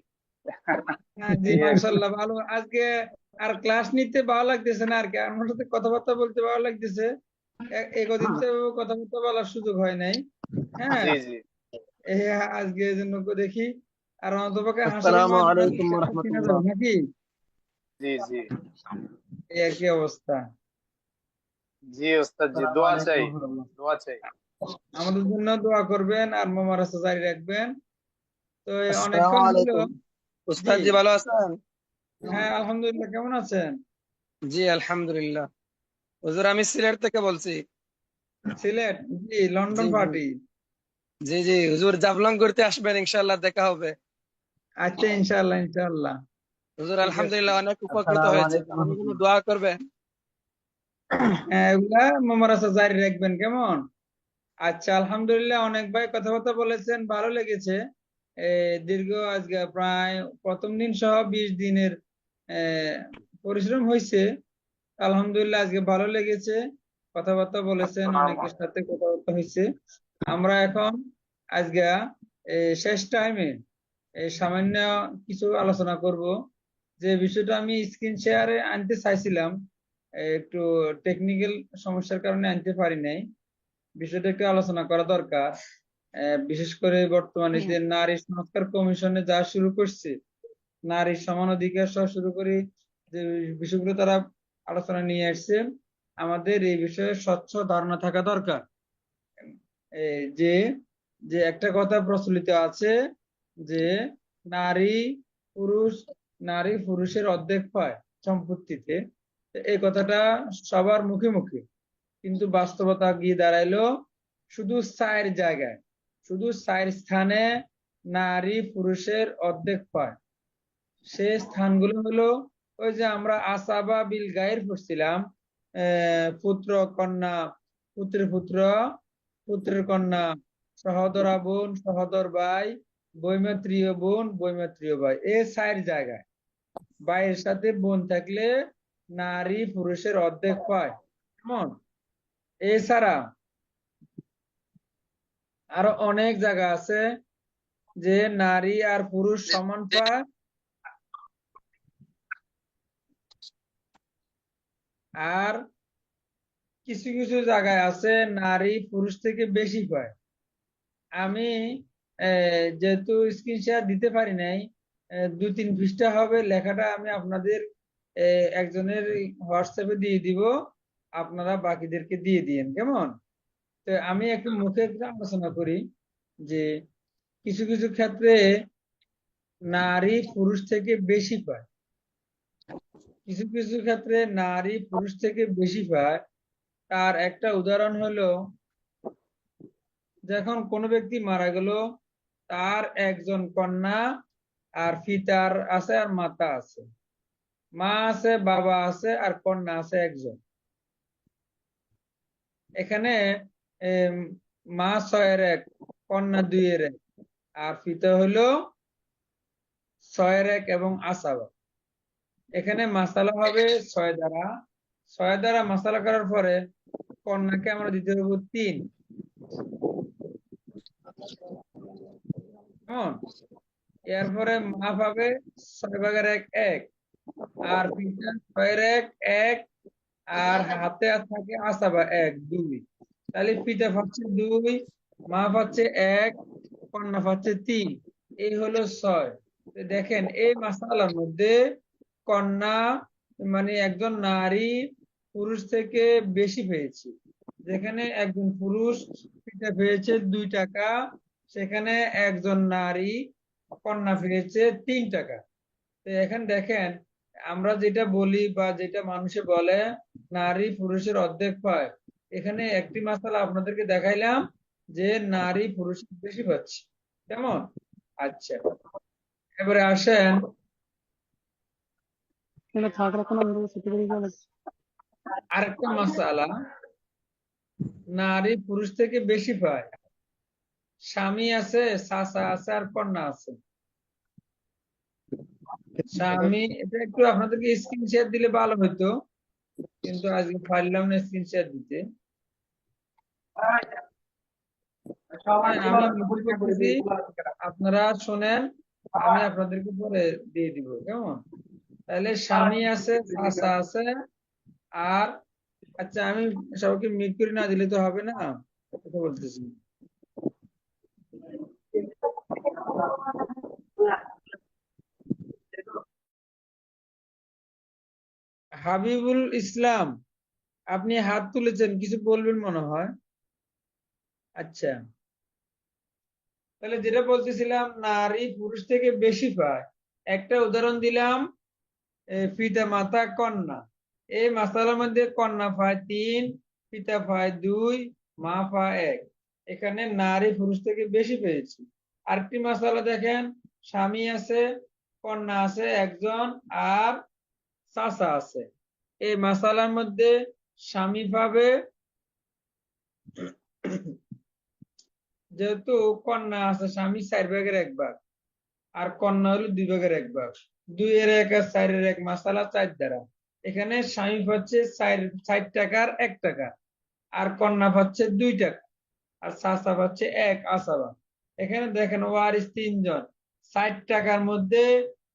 হ্যাঁ জি মাশাআল্লাহ ভালো। আজকে আর ক্লাস নিতে ভালো লাগতেছে না আর কি, আমার সাথে কথাবার্তা বলতে ভালো লাগতেছে। এই কদিন তো কথাবার্তা বলার সুযোগ হয় নাই। হ্যাঁ জি জি এই আজকে এই জন্য দেখি। আর অন্তপক্ষে হাসিলের আসসালামু মাধ্যমে আলাইকুম ওয়া চিনা রাহমাতুল্লাহ। যাবে নাকি, জি জি এই আর কি অবস্থা। জি ওস্তাদ জি, আসসালামু দোয়া আলাইকুম চাই, ওয়া রাহমাতুল্লাহ। দোয়া চাই। আমাদের জন্য দোয়া করবেন আর মামারাসা জারি রাখবেন। তো এই আসসালামু অনেকক্ষণ হলো। আলাইকুম। জি উস্তাদ জি ভালো আছেন? হ্যাঁ আলহামদুলিল্লাহ, কেমন আছেন? জি আলহামদুলিল্লাহ। হুজুর আমি সিলেট থেকে বলছি। সিলেট? জি জি লন্ডন জি পার্টি। জি জি হুজুর জাফলং ঘুরতে আসবেন, ইনশাআল্লাহ দেখা হবে। আচ্ছা ইনশাআল্লাহ ইনশাআল্লাহ। হুজুর ঠিক আছে। আলহামদুলিল্লাহ অনেক উপকৃত আসসালামু হয়েছে, আলাইকুম আমাদের জন্য রহমতুল্লাহ। দোয়া করবেন। হ্যাঁ এগুলা মামারাসা জারি রাখবেন কেমন? আচ্ছা আলহামদুলিল্লাহ, অনেক ভাই কথাবার্তা বলেছেন, ভালো লেগেছে। দীর্ঘ আজকে প্রায় প্রথম দিন সহ 20 দিনের আহ, পরিশ্রম হয়েছে। আলহামদুলিল্লাহ আজকে ভালো লেগেছে, কথাবার্তা বলেছেন, অনেকের সাথে কথাবার্তা হয়েছে। আমরা এখন আজকে শেষ টাইমে সামান্য কিছু আলোচনা করব। যে বিষয়টা আমি স্ক্রিন শেয়ারে আনতে চাইছিলাম, একটু টেকনিক্যাল সমস্যার কারণে আনতে পারি নাই। বিষয়টা একটু আলোচনা করা দরকার। বিশেষ করে বর্তমানে যে নারী সংস্কার কমিশনে যা শুরু করছে, নারীর সমান অধিকার সহ শুরু করে যে বিষয়গুলো তারা আলোচনা নিয়ে আসছে, আমাদের এই বিষয়ে স্বচ্ছ ধারণা থাকা দরকার। যে যে একটা কথা প্রচলিত আছে যে নারী পুরুষ নারী পুরুষের অর্ধেক পায় সম্পত্তিতে। তো এই কথাটা সবার মুখে মুখে, কিন্তু বাস্তবতা গিয়ে দাঁড়াইলো শুধু 4 জায়গায়, শুধু 4 স্থানে নারী পুরুষের অর্ধেক পায়। সে স্থানগুলো হলো ওই যে আমরা আসাবা বিল গায়ের পড়ছিলাম, পুত্র কন্যা, পুত্রের পুত্র, পুত্রের কন্যা, সহোদরা বোন, সহোদর ভাই, বৈমাত্রীয় বোন, বৈমাত্রীয় ভাই, এই 4 জায়গায় ভাইয়ের সাথে বোন থাকলে নারী পুরুষের অর্ধেক পায়। কেমন? এছাড়া আরো অনেক জায়গা আছে যে নারী আর পুরুষ সমান পায়, আর কিছু কিছু জায়গায় আছে নারী পুরুষ থেকে বেশি পায়। আমি যেহেতু স্ক্রিন শেয়ার দিতে পারি নাই, 2-3 পৃষ্ঠা হবে লেখাটা, আমি আপনাদের একজনের হোয়াটসঅ্যাপে দিয়ে দিব, আপনারা বাকিদেরকে দিয়ে দিয়েন কেমন? তো আমি একটু মুখে একটু আলোচনা করি যে কিছু কিছু ক্ষেত্রে নারী পুরুষ থেকে বেশি পায়, কিছু কিছু ক্ষেত্রে নারী পুরুষ থেকে বেশি পায়। তার একটা উদাহরণ হলো, যখন কোনো ব্যক্তি মারা গেল, তার একজন কন্যা আর পিতার আছে আর মাতা আছে, মা আছে, বাবা আছে, আর কন্যা আছে একজন। এখানে এম, মা 6-এর 1, কন্যা 2-এর 1, আর পিতা হলো 6-এর 1 এবং আসাবা। এখানে মাসালা হবে 6 দ্বারা, 6 দ্বারা মাসালা করার পরে কন্যাকে আমরা দিতে হবে 3। কেমন? এরপরে মা পাবে 6/1 1, আর পিতা 6-এর 1 1, আর হাতে থাকে আসাবা 1 2। তাহলে পিতা পাচ্ছে 2, মা পাচ্ছে 1, কন্যা পাচ্ছে 3, এই হলো 6। তো দেখেন এই মাসালার মধ্যে কন্যা মানে একজন নারী পুরুষ থেকে বেশি পেয়েছে। যেখানে একজন পুরুষ পিতা পেয়েছে 2 টাকা, সেখানে একজন নারী কন্যা পেয়েছে 3 টাকা। তো এখানে দেখেন, আমরা যেটা বলি বা যেটা মানুষে বলে নারী পুরুষের অর্ধেক পায়, এখানে একটি মাসালা আপনাদেরকে দেখাইলাম যে নারী পুরুষের বেশি পাচ্ছে। কেমন? আচ্ছা এবারে আসেন আরেকটা মাসালা, নারী পুরুষ থেকে বেশি পায়। স্বামী আছে, চাচা আছে, আর কন্যা আছে। স্বামী, এটা একটু আপনাদেরকে স্ক্রিন শেয়ার দিলে ভালো হতো, কিন্তু আজকে পারলাম না স্ক্রিন শেয়ার দিতে। হ্যাঁ, আমি মুখে বলতেছি, আপনারা শোনেন আমি আপনাদেরকে পরে দিয়ে দিব, কেমন? তাহলে স্বামী আছে, চাচা আছে, আর আচ্ছা আমি সবাইকে মিট করে না দিলে তো হবে না, কথা বলতেছি। হাবিবুল ইসলাম, আপনি হাত তুলেছেন, কিছু বলবেন মনে হয়। আচ্ছা, তাহলে যেটা বলতেছিলাম, নারী পুরুষ থেকে বেশি পায়। একটা উদাহরণ দিলাম, পিতা মাতা কন্যা। এই মাসালার মধ্যে কন্যা পায় 3, পিতা পায় 2, মা পায় 1। এখানে নারী পুরুষ থেকে বেশি পেয়েছি। আরেকটি মাসালা দেখেন, স্বামী আছে, কন্যা আছে একজন, আর চাচা আছে। এই মাসালার মধ্যে স্বামী পাবে, যেহেতু কন্যা আছে, স্বামী 4 ভাগের 1 ভাগ, আর কন্যা হলো 2 ভাগের 1 ভাগ। 2 এর 1 আর 4 এর 1 মাসালা 4 দ্বারা। এখানে স্বামী পাচ্ছে 4 টাকার 1 টাকা, আর কন্যা পাচ্ছে 2 টাকা, আর চাচা পাচ্ছে 1 আসাবা। এখানে দেখেন ওয়ারিস 3 জন, 60 টাকার মধ্যে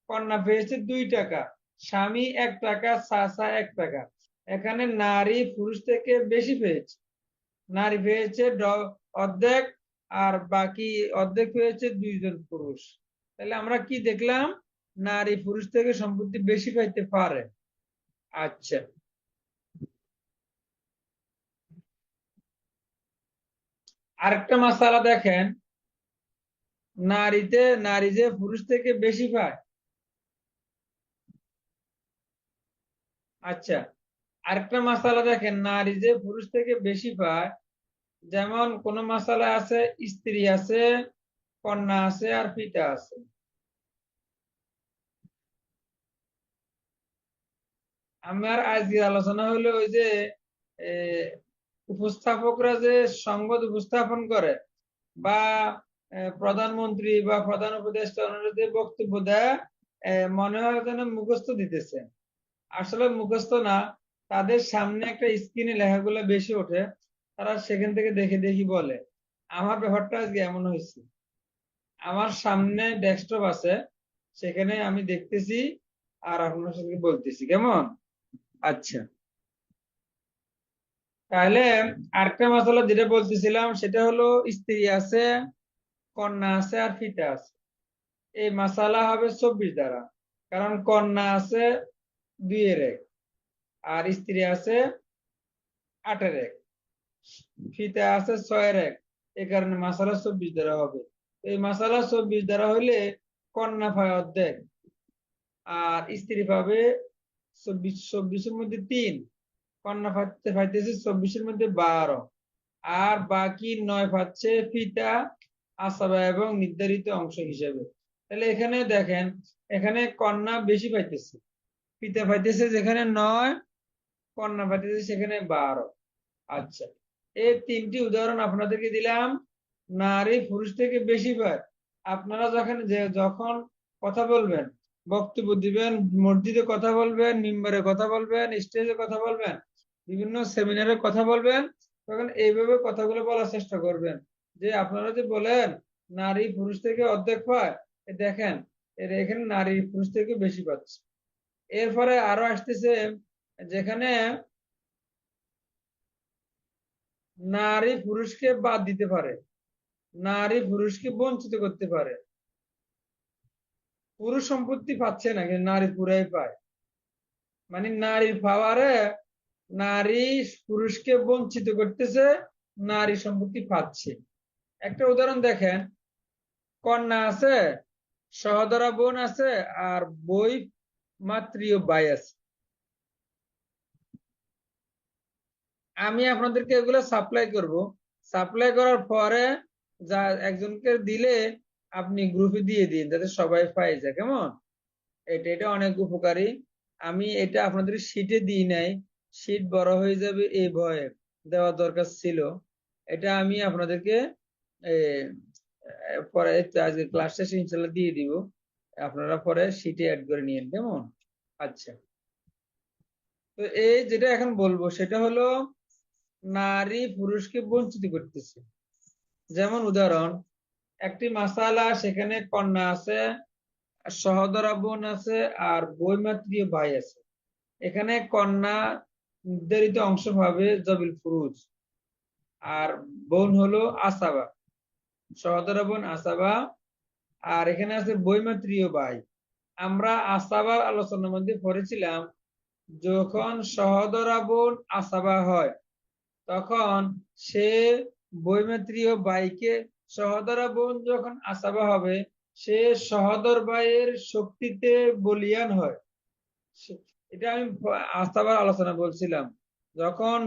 কন্যা পেয়েছে 2 টাকা, স্বামী 1 টাকা, চাচা 1 টাকা। এখানে নারী পুরুষ থেকে বেশি পেয়েছে। নারী পেয়েছে অর্ধেক, আর বাকি অর্ধেক পেয়েছে 2 জন পুরুষ। তাহলে আমরা কি দেখলাম, নারী পুরুষ থেকে সম্পত্তি বেশি পাইতে পারে। আচ্ছা, আরেকটা মাসালা দেখেন, নারী যে পুরুষ থেকে বেশি পায়। আচ্ছা, আরেকটা মাসালা দেখেন, নারী যে পুরুষ থেকে বেশি পায়। যেমন কোন মাসালা আছে, স্ত্রী আছে, কন্যা আছে, আর পিতা আছে। আমার আজকের আলোচনা হলো ওই যে উপস্থাপকরা যে সংবাদ উপস্থাপন করে, বা প্রধানমন্ত্রী বা প্রধান উপদেষ্টা ওনারা যে বক্তব্য দেয়, মনে হয় যেন মুখস্থ দিতেছে। আসলে মুখস্থ না, তাদের সামনে একটা স্ক্রিনে লেখাগুলো বেশি ওঠে, তারা সেখান থেকে দেখে দেখি বলে। আমার ব্যাপারটা আজকে এমন হয়েছে, আমার সামনে ডেস্কটপ আছে, সেখানে আমি দেখতেছি আর আপনার সাথে বলতেছি, কেমন? আচ্ছা, তাহলে আরেকটা মশলা যেটা বলতেছিলাম সেটা হলো, স্ত্রী আছে, কন্যা আছে, আর পিতা আছে। এই মাসালা হবে 24 দ্বারা, কারণ কন্যা আছে 2 এর 1, আর স্ত্রী আছে 8 এর 1, পিতা আছে 6 এর 1। এই কারণে মাসালা 24 দ্বারা হবে। এই মাসালা 24 দ্বারা হইলে কন্যা পায় অর্ধেক, আর স্ত্রী পাবে 24 এর মধ্যে 3, কন্যা পাইতেছে 24 এর মধ্যে 12, আর বাকি 9 পাচ্ছে পিতা আসাবা এবং নির্ধারিত অংশ হিসেবে। তাহলে এখানে দেখেন, এখানে কন্যা বেশি পাইতেছে, পিতা পাইতেছে যেখানে 9, কন্যা পাইতেছে সেখানে 12। আচ্ছা, এই 3টি উদাহরণ আপনাদেরকে দিলাম, নারী পুরুষ থেকে বেশি পায়। আপনারা যখন কথা বলবেন, বক্তব্য দিবেন, মসজিদে কথা বলবেন, মিম্বারে কথা বলবেন, স্টেজে কথা বলবেন, বিভিন্ন সেমিনারে কথা বলবেন, তখন এইভাবে কথাগুলো বলার চেষ্টা করবেন, যে আপনারা যে বলেন নারী পুরুষ থেকে অর্ধেক পায়, দেখেন এখানে নারী পুরুষ থেকে বেশি পাচ্ছে। এরপরে আরো আসতেছে, যেখানে নারী পুরুষকে বাদ দিতে পারে, নারী পুরুষকে বঞ্চিত করতে পারে। পুরুষ সম্পত্তি পাচ্ছে না, কিন্তু নারী পুরাই পায়। মানে নারীর পাওয়ারে নারী পুরুষকে বঞ্চিত করতেছে, নারী সম্পত্তি পাচ্ছে। একটা উদাহরণ দেখেন, কন্যা আছে, সহোদরা বোন আছে, আর বই মাতৃয় ভাই আছে। আমি আপনাদেরকে এগুলো সাপ্লাই করব। সাপ্লাই করার পরে যা একজনকে দিলে আপনি গ্রুপে দিয়ে দিন, যাতে সবাই পাই যায়, কেমন? এটা অনেক উপকারী। আমি এটা আপনাদের শীটে দিই নাই, শীট বড় হয়ে যাবে এই ভয়ে দেওয়া দরকার ছিল। এটা আমি আপনাদেরকে পরে আজকে ক্লাস শেষে ইনশাল্লাহ দিয়ে দিব, আপনারা পরে শীটে অ্যাড করে নিয়েন, কেমন? আচ্ছা, তো এই যেটা এখন বলবো সেটা হলো, নারী পুরুষকে বঞ্চিত করতেছে। যেমন উদাহরণ, একটি মাসালা, সেখানে কন্যা আছে, সহোদরা বোন আছে আর বৈমাত্রীয় ভাই আছে। এখানে কন্যা নির্ধারিত অংশ পাবে জবিল ফুরুজ, আর বোন হলো আসাবা, সহোদরা বোন আসাবা। আর এখানে আছে বৈমাত্রীয় ভাই। আমরা আসাবার আলোচনার মধ্যে পড়েছিলাম, যখন সহোদরা বোন আসাবা হয় তখন সে বৈমাত্রীয় ভাইকে, সহোদরা বোন যখন আসাবা হবে সে সহোদর ভাইয়ের শক্তিতে বলীয়ান হয়। এটা আমি আসাবার আলোচনা বলছিলাম। যখন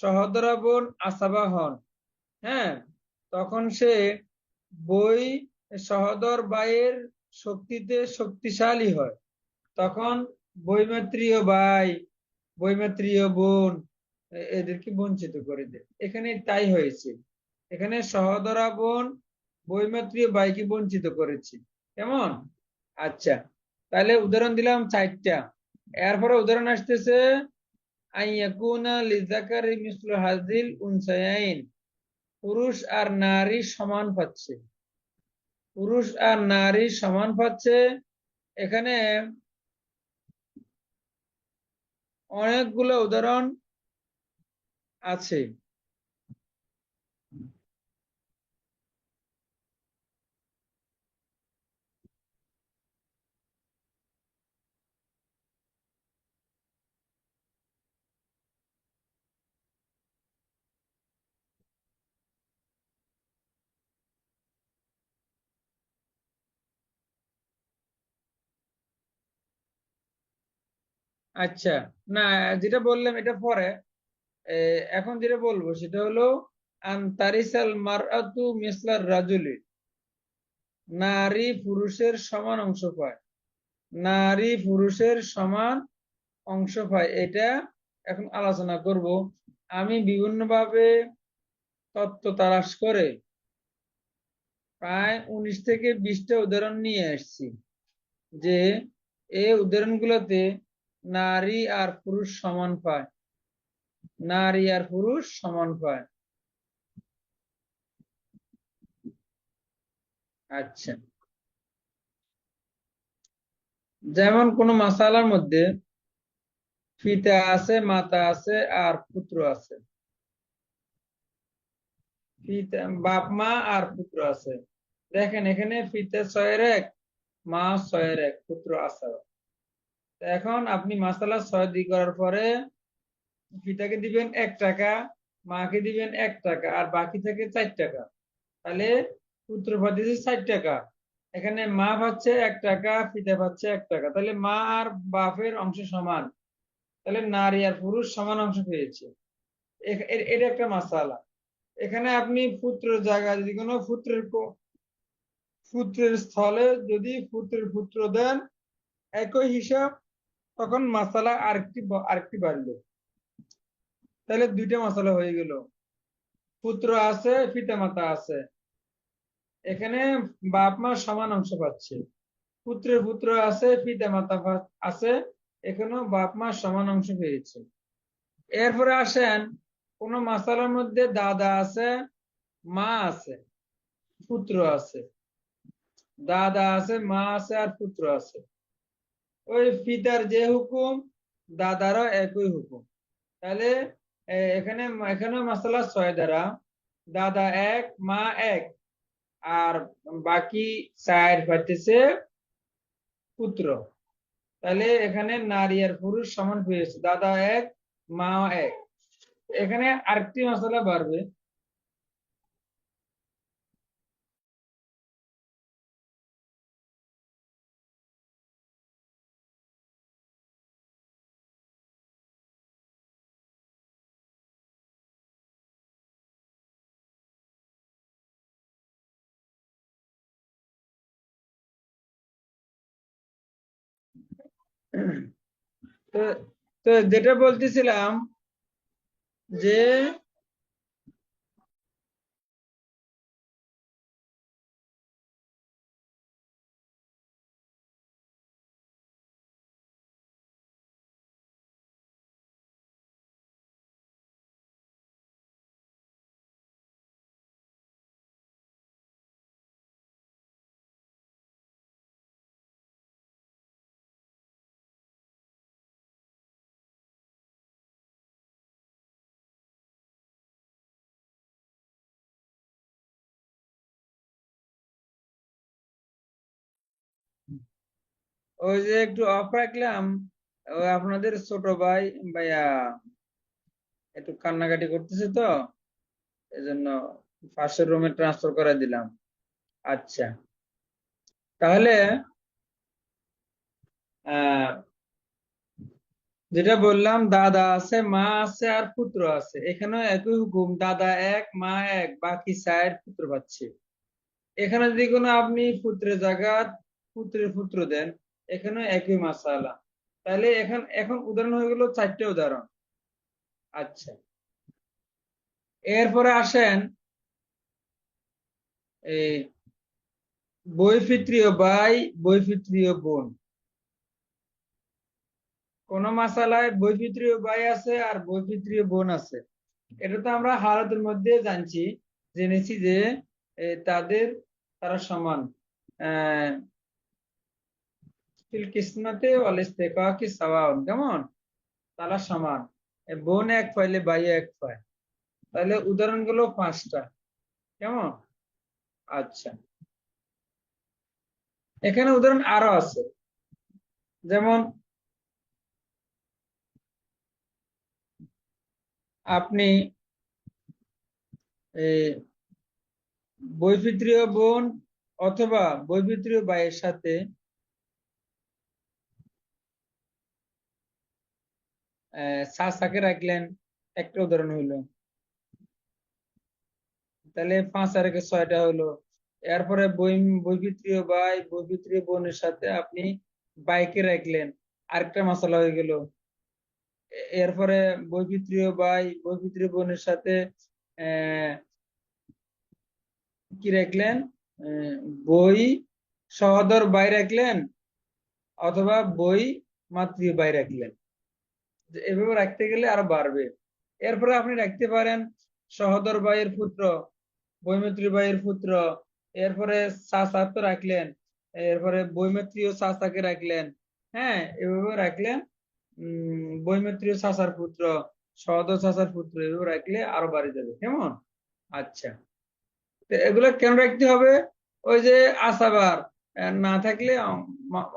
সহোদরা বোন আসাবা হন, হ্যাঁ, তখন সে বই সহোদর ভাইয়ের শক্তিতে শক্তিশালী হয়। তখন বৈমাত্রীয় ভাই, বৈমাত্রীয় বোন এদেরকে বঞ্চিত করে দেয়। এখানে তাই হয়েছে, এখানে সহোদরা বোন বৈমাত্রীয় ভাইকে বঞ্চিত করেছে। কেমন? আচ্ছা, তাহলে উদাহরণ দিলাম 4টা। এরপরে উদাহরণ আসতেছে আইয়াকুনা লিযাকারি মিসলু হাযিল উনসায়াইন, পুরুষ আর নারী সমান পাচ্ছে, পুরুষ আর নারী সমান পাচ্ছে। এখানে অনেকগুলো উদাহরণ আছে। আচ্ছা, না, যেটা বললাম এটা পরে। এখন যেটা বলবো সেটা হলো আনতারিসাল মারআতু মিসলার রাজুলি, নারী পুরুষের সমান অংশ পায়, নারী পুরুষের সমান অংশ পায়। এটা এখন আলোচনা করব। আমি বিভিন্নভাবে তত্ত্ব তালাশ করে প্রায় 19 থেকে 20টা উদাহরণ নিয়ে আসছি, যে এই উদাহরণগুলোতে নারী আর পুরুষ সমান পায়, নারী আর পুরুষ সমান পায়। আচ্ছা, যেমন কোন মাসালার মধ্যে পিতা আছে, মাতা আছে আর পুত্র আছে, পিতা বাপ মা আর পুত্র আছে। দেখেন এখানে পিতা 6-1, মা 6-1, পুত্র আছে। এখন আপনি মাসালা 6 করার পরে পিতাকে দিবেন 1 টাকা, মাকে দিবেন 1 টাকা, আর বাকি থেকে 4 টাকা। তাহলে পুত্র পাচ্ছে 4 টাকা, এখানে মা পাচ্ছে 1 টাকা, পিতা পাচ্ছে 1 টাকা। তাহলে মা আর বাপের অংশ সমান, তাহলে নারী আর পুরুষ সমান অংশ পেয়েছে। এটা একটা মাসালা। এখানে আপনি পুত্রের জায়গায় যদি কোনো পুত্রের স্থলে যদি পুত্রের পুত্র দেন একই হিসাব, তখন মাসালা আরেকটি বাড়লো। তাহলে 2টা মাসালা হয়ে গেল। পুত্র আছে, পিতা মাতা আছে, এখানে বাপ মা সমান অংশ পাচ্ছে। পুত্রের পুত্র আছে, পিতা মাতা আছে, এখানেও বাপ মা সমান অংশ পেয়েছে। এরপরে আসেন কোন মাসালার মধ্যে দাদা আছে, মা আছে, পুত্র আছে, দাদা আছে, মা আছে আর পুত্র আছে। ওই পিতার যে হুকুম দাদারও একই হুকুম। তাহলে এখানে এখানেও মাসালা 6 দ্বারা দাদা 1, মা 1, আর বাকি 4 পাইতেছে পুত্র। তাহলে এখানে নারী আর পুরুষ সমান পেয়েছে, দাদা 1, মা 1। এখানে আরেকটি মশলা বাড়বে। তো তো যেটা বলতেছিলাম যে ওই যে একটু অফ রাখলাম, ওই আপনাদের ছোট ভাই ভাইয়া একটু কান্নাকাটি করতেছে তো, এজন্য পাশের রুমে ট্রান্সফার করে দিলাম। আচ্ছা, তাহলে আহ যেটা বললাম, দাদা আছে, মা আছে, আর পুত্র আছে। এখানেও একই হুকুম, দাদা এক, মা এক, বাকি 4 পুত্র পাচ্ছে। এখানে যদি কোনো আপনি পুত্রের জায়গা পুত্রের পুত্র দেন, এখানে একই মাসালা। তাহলে এখন উদাহরণ হয়ে গেল 4টে উদাহরণ। আচ্ছা, এরপরে আসেন এই বৈপিত্রীয় ভাই, বৈপিত্রীয় বোন। কোন মাসালায় বৈপিত্রীয় ভাই আছে আর বৈপিত্রীয় বোন আছে, এটা তো আমরা হালাতের মধ্যে জেনেছি যে তারা সমান। আহ ফিল কিসমাতে ওয়াল ইস্তেকাকি সাওয়াউন, কেমন? তারা সমান। বোন এক পাইলে ভাই এক পায়। তাহলে উদাহরণ গুলো 5টা, কেমন? আচ্ছা, এখানে উদাহরণ আরো আছে, যেমন আপনি বৈপিত্রীয় বোন অথবা বৈপিত্রীয় ভাইয়ের সাথে চাচাকে রাখলেন, একটা উদাহরণ হইলো। তাহলে 5 আর 6টা হলো। এরপরে বৈপিত্রীয় ভাই, বৈপিত্রীয় বোনের সাথে আপনি বাইকে রাখলেন, আরেকটা মশলা হয়ে গেল। এরপরে বৈপিত্রীয় ভাই, বৈপিত্রীয় বোনের সাথে আহ কি রাখলেন, বই সহোদর ভাই রাখলেন অথবা বই মাতৃ ভাই রাখলেন। এভাবে রাখতে গেলে আরো বাড়বে। এরপরে আপনি রাখতে পারেন সহোদর ভাইয়ের পুত্র, বৈমিত্রী ভাইয়ের পুত্র, এরপরে চাচা তো রাখলেন, এরপরে বৈমিত্রীয় চাচাকে রাখলেন। হ্যাঁ, এভাবে রাখলেন। বৈমিত্রীয় চাচার পুত্র, সহোদর চাচার পুত্র, এভাবে রাখলে আরো বাড়ে যাবে, কেমন? আচ্ছা, তো এগুলো কেন রাখতে হবে? ওই যে আসাবার না থাকলে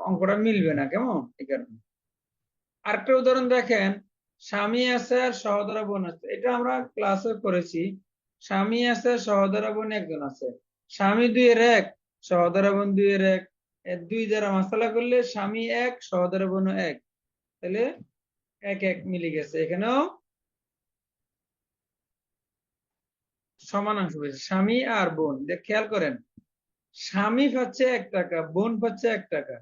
অঙ্কটা মিলবে না, কেমন? এই কারণে। আরেকটা উদাহরণ দেখেন, স্বামী আছে আর সহোদরা বোন আছে। এটা আমরা ক্লাসে করেছি। স্বামী আছে, সহোদরা বোন একজন আছে। স্বামী 2 এর 1, সহোদরা বোন 2 এর 1। 2 দ্বারা মাসালা করলে স্বামী 1, সহোদরা বোন 1, তাহলে 1 1 মিলে গেছে। এখানেও সমানাংশ পেয়েছে, স্বামী আর বোন। খেয়াল করেন, স্বামী পাচ্ছে 1 টাকা, বোন পাচ্ছে 1 টাকা।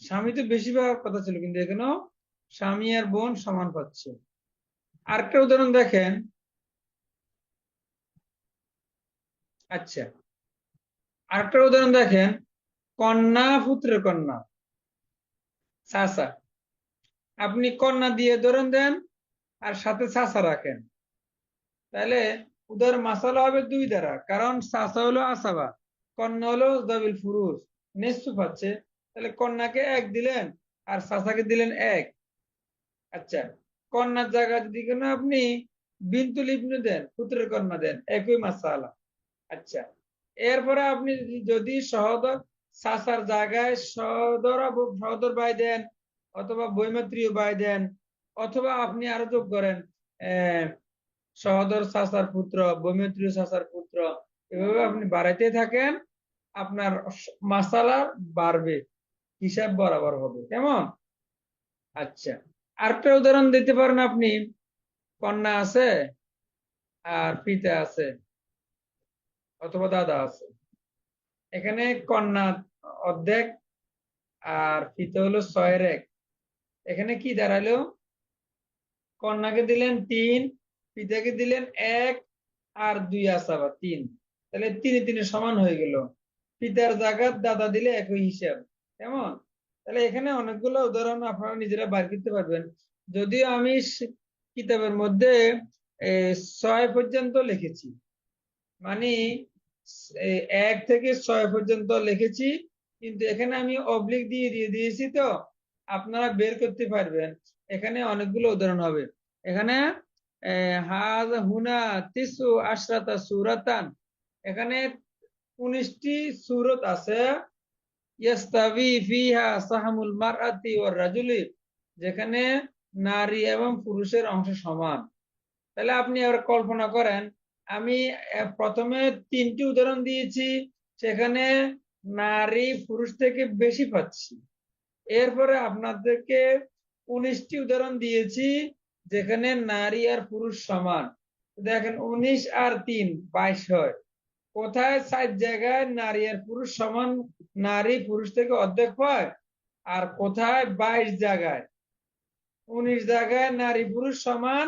স্বামী তো বেশি পাওয়ার কথা ছিল, কিন্তু এখানেও স্বামী আর বোন সমান পাচ্ছে। আরেকটা উদাহরণ দেখেন। আচ্ছা, আরেকটা উদাহরণ দেখেন, কন্যা পুত্রের কন্যা, চাচা। আপনি কন্যা দিয়ে উদাহরণ দেন আর সাথে চাচা রাখেন, তাহলে উদাহরণ মাসালা হবে 2 দ্বারা, কারণ চাচা হলো আসাবা, কন্যা হলো দাবিল ফুরুজ, নিশ্চু পাচ্ছে। তাহলে কন্যাকে 1 দিলেন আর চাচাকে দিলেন 1। আচ্ছা, কন্যার জায়গায় যদি কোনো আপনি বিন্তুল ইবনু দেন, পুত্রের কন্যা দেন, একই মাসালা। আচ্ছা, এরপরে আপনি যদি সহোদর চাচার জায়গায় সহোদর ভাই দেন অথবা বৈমাত্রীয় ভাই দেন, অথবা আপনি আরো যোগ করেন সহোদর চাচার পুত্র, বৈমাত্রীয় চাচার পুত্র, এভাবে আপনি বাড়াইতে থাকেন, আপনার মাসালা বাড়বে, হিসাব বরাবর হবে, কেমন? আচ্ছা, আরেকটা উদাহরণ দিতে পারেন আপনি, কন্যা আছে আর পিতা আছে অথবা দাদা আছে। এখানে কন্যা অর্ধেক আর পিতা হলো 6 এর 1। এখানে কি দাঁড়ালো? কন্যাকে দিলেন 3, পিতাকে দিলেন 1, আর 2 আছে আবার 3, তাহলে 3 3 সমান হয়ে গেল। পিতার জায়গায় দাদা দিলে একই হিসাব, কেমন? তাহলে এখানে অনেকগুলো উদাহরণ আপনারা নিজেরা বার করতে পারবেন। যদিও আমি কিতাবের মধ্যে 6 পর্যন্ত লিখেছি, মানে 1 থেকে 6 পর্যন্ত লিখেছি, কিন্তু এখানে আমি অবলিক দিয়ে দিয়েছি, তো আপনারা বের করতে পারবেন। এখানে অনেকগুলো উদাহরণ হবে। এখানে হাযা হুনা তিসু আশরাতা সূরাতান, এখানে 19টি সূরত আছে, ইয়াস্তাবি ফিহা সাহামুল মারআতি ওয়ার রাজুলি, যেখানে নারী এবং পুরুষের অংশ সমান। তাহলে আপনি এবার কল্পনা করেন, আমি প্রথমে 3টি উদাহরণ দিয়েছি, সেখানে নারী পুরুষ থেকে বেশি পাচ্ছি। এরপরে আপনাদেরকে 19টি উদাহরণ দিয়েছি, যেখানে নারী আর পুরুষ সমান। দেখেন 19 আর 3 22 হয়। কোথায় 4 জায়গায় নারী আর পুরুষ সমান, নারী পুরুষ থেকে অর্ধেক পায়, আর কোথায় 22 জায়গায় 19 জায়গায় নারী পুরুষ সমান,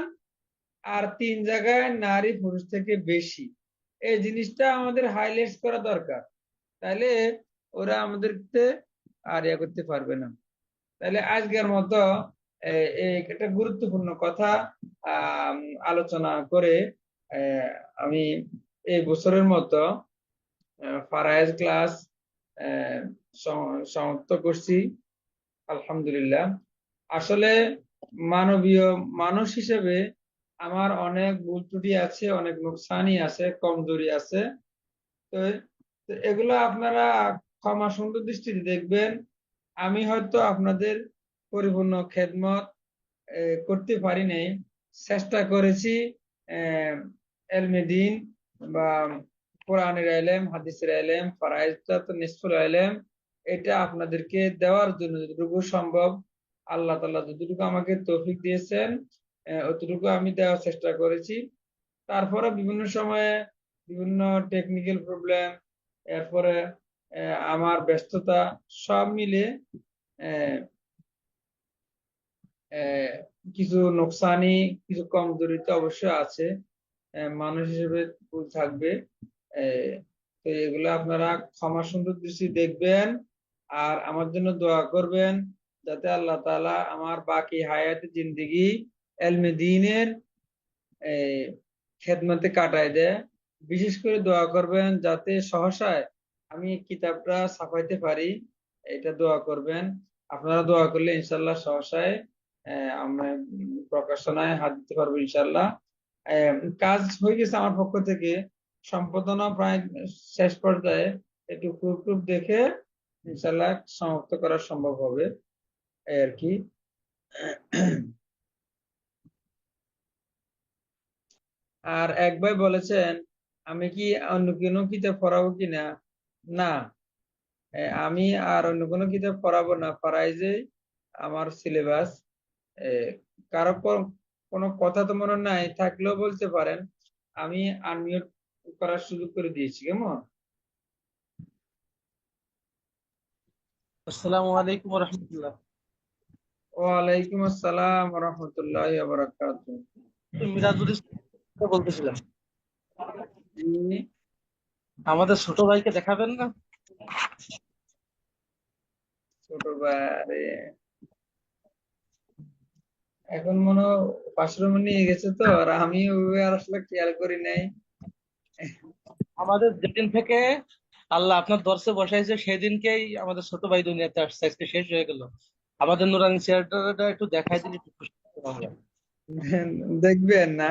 আর 3 জায়গায় নারী পুরুষ থেকে বেশি। এই জিনিসটা আমাদের হাইলাইট করা দরকার, তাহলে ওরা আমাদেরকে আর ইয়ে করতে পারবে না। তাহলে আজকের মতো একটা গুরুত্বপূর্ণ কথা আলোচনা করে আমি এই বছরের মতো ফারায়েজ ক্লাস সমাপ্ত করছি, আলহামদুলিল্লাহ। আসলে মানবীয় মানুষ হিসেবে আমার অনেক ভুল ত্রুটি আছে, অনেক নুকসানি আছে, কমজোরি আছে। তো এগুলো আপনারা ক্ষমা সুন্দর দৃষ্টিতে দেখবেন। আমি হয়তো আপনাদের পরিপূর্ণ খেদমত করতে পারি নাই, চেষ্টা করেছি এলমে দ্বীন বা কোরআনের ইলম, হাদিসের ইলম, ফারায়েজটা তো নিসফুল ইলম, এটা আপনাদেরকে দেওয়ার জন্য যতটুকু সম্ভব আল্লাহ তাআলা যতটুকু আমাকে তৌফিক দিয়েছেন অতটুকু আমি দেওয়ার চেষ্টা করেছি। তারপরে বিভিন্ন সময়ে বিভিন্ন টেকনিক্যাল প্রবলেম, এরপরে আমার ব্যস্ততা সব মিলে কিছু নোকসানি, কিছু কমজোরি তো অবশ্যই আছে, মানুষ হিসেবে ভুল থাকবে। তো এগুলো আপনারা ক্ষমা সুন্দর দৃষ্টি দেখবেন আর আমার জন্য দোয়া করবেন, যাতে আল্লাহ তাআলা আমার বাকি হায়াতে জিন্দেগি এলমে দ্বীনের খেদমতে কাটায় দেয়। বিশেষ করে দোয়া করবেন যাতে সহসায় আমি কিতাবটা ছাপাইতে পারি, এটা দোয়া করবেন। আপনারা দোয়া করলে ইনশাল্লাহ সহসায় আমরা প্রকাশনায় হাত দিতে পারবো ইনশাল্লাহ। কাজ হয়ে গেছে আমার পক্ষ থেকে, সম্পাদনা প্রায় শেষ পর্যায়ে, একটু প্রুফ দেখে ইনশাল্লাহ সমাপ্ত করা সম্ভব হবে এই আর কি। আর এক ভাই বলেছেন আমি কি অন্য কোনো কিতাব পড়াবো কিনা। না, আমি আর অন্য কোনো কিতাব পড়াবো না, ফারাইজে আমার সিলেবাস। কারো কোনো কথা তো মনে নাই, থাকলেও বলতে পারেন, আমি আনমিউট করার সুযোগ করে দিয়েছি। কেমন? আসসালামু আলাইকুম ওয়া রাহমাতুল্লাহ। ওয়ালাইকুম আসসালাম ওয়া রাহমাতুল্লাহি ওয়া বারাকাতুহু। মিরাজুল ইসলাম বলতেছিলাম, জি, আমাদের ছোট ভাইকে দেখাবেন না? ছোট ভাই এখন মনে হয় পাশের রুমে নিয়ে গেছে, তো আর আমি ওইভাবে আর আসলে খেয়াল করি নাই। আমাদের যেদিন থেকে আল্লাহ আপনার দর্শে বসাইছে সেদিনকেই আমাদের ছোট ভাই দুনিয়াতে আসছে, আজকে শেষ হয়ে গেল। আমাদের নুরানি চেহারাটা একটু দেখাই দিলে একটু খুশি হতাম আমরা। দেখবেন না?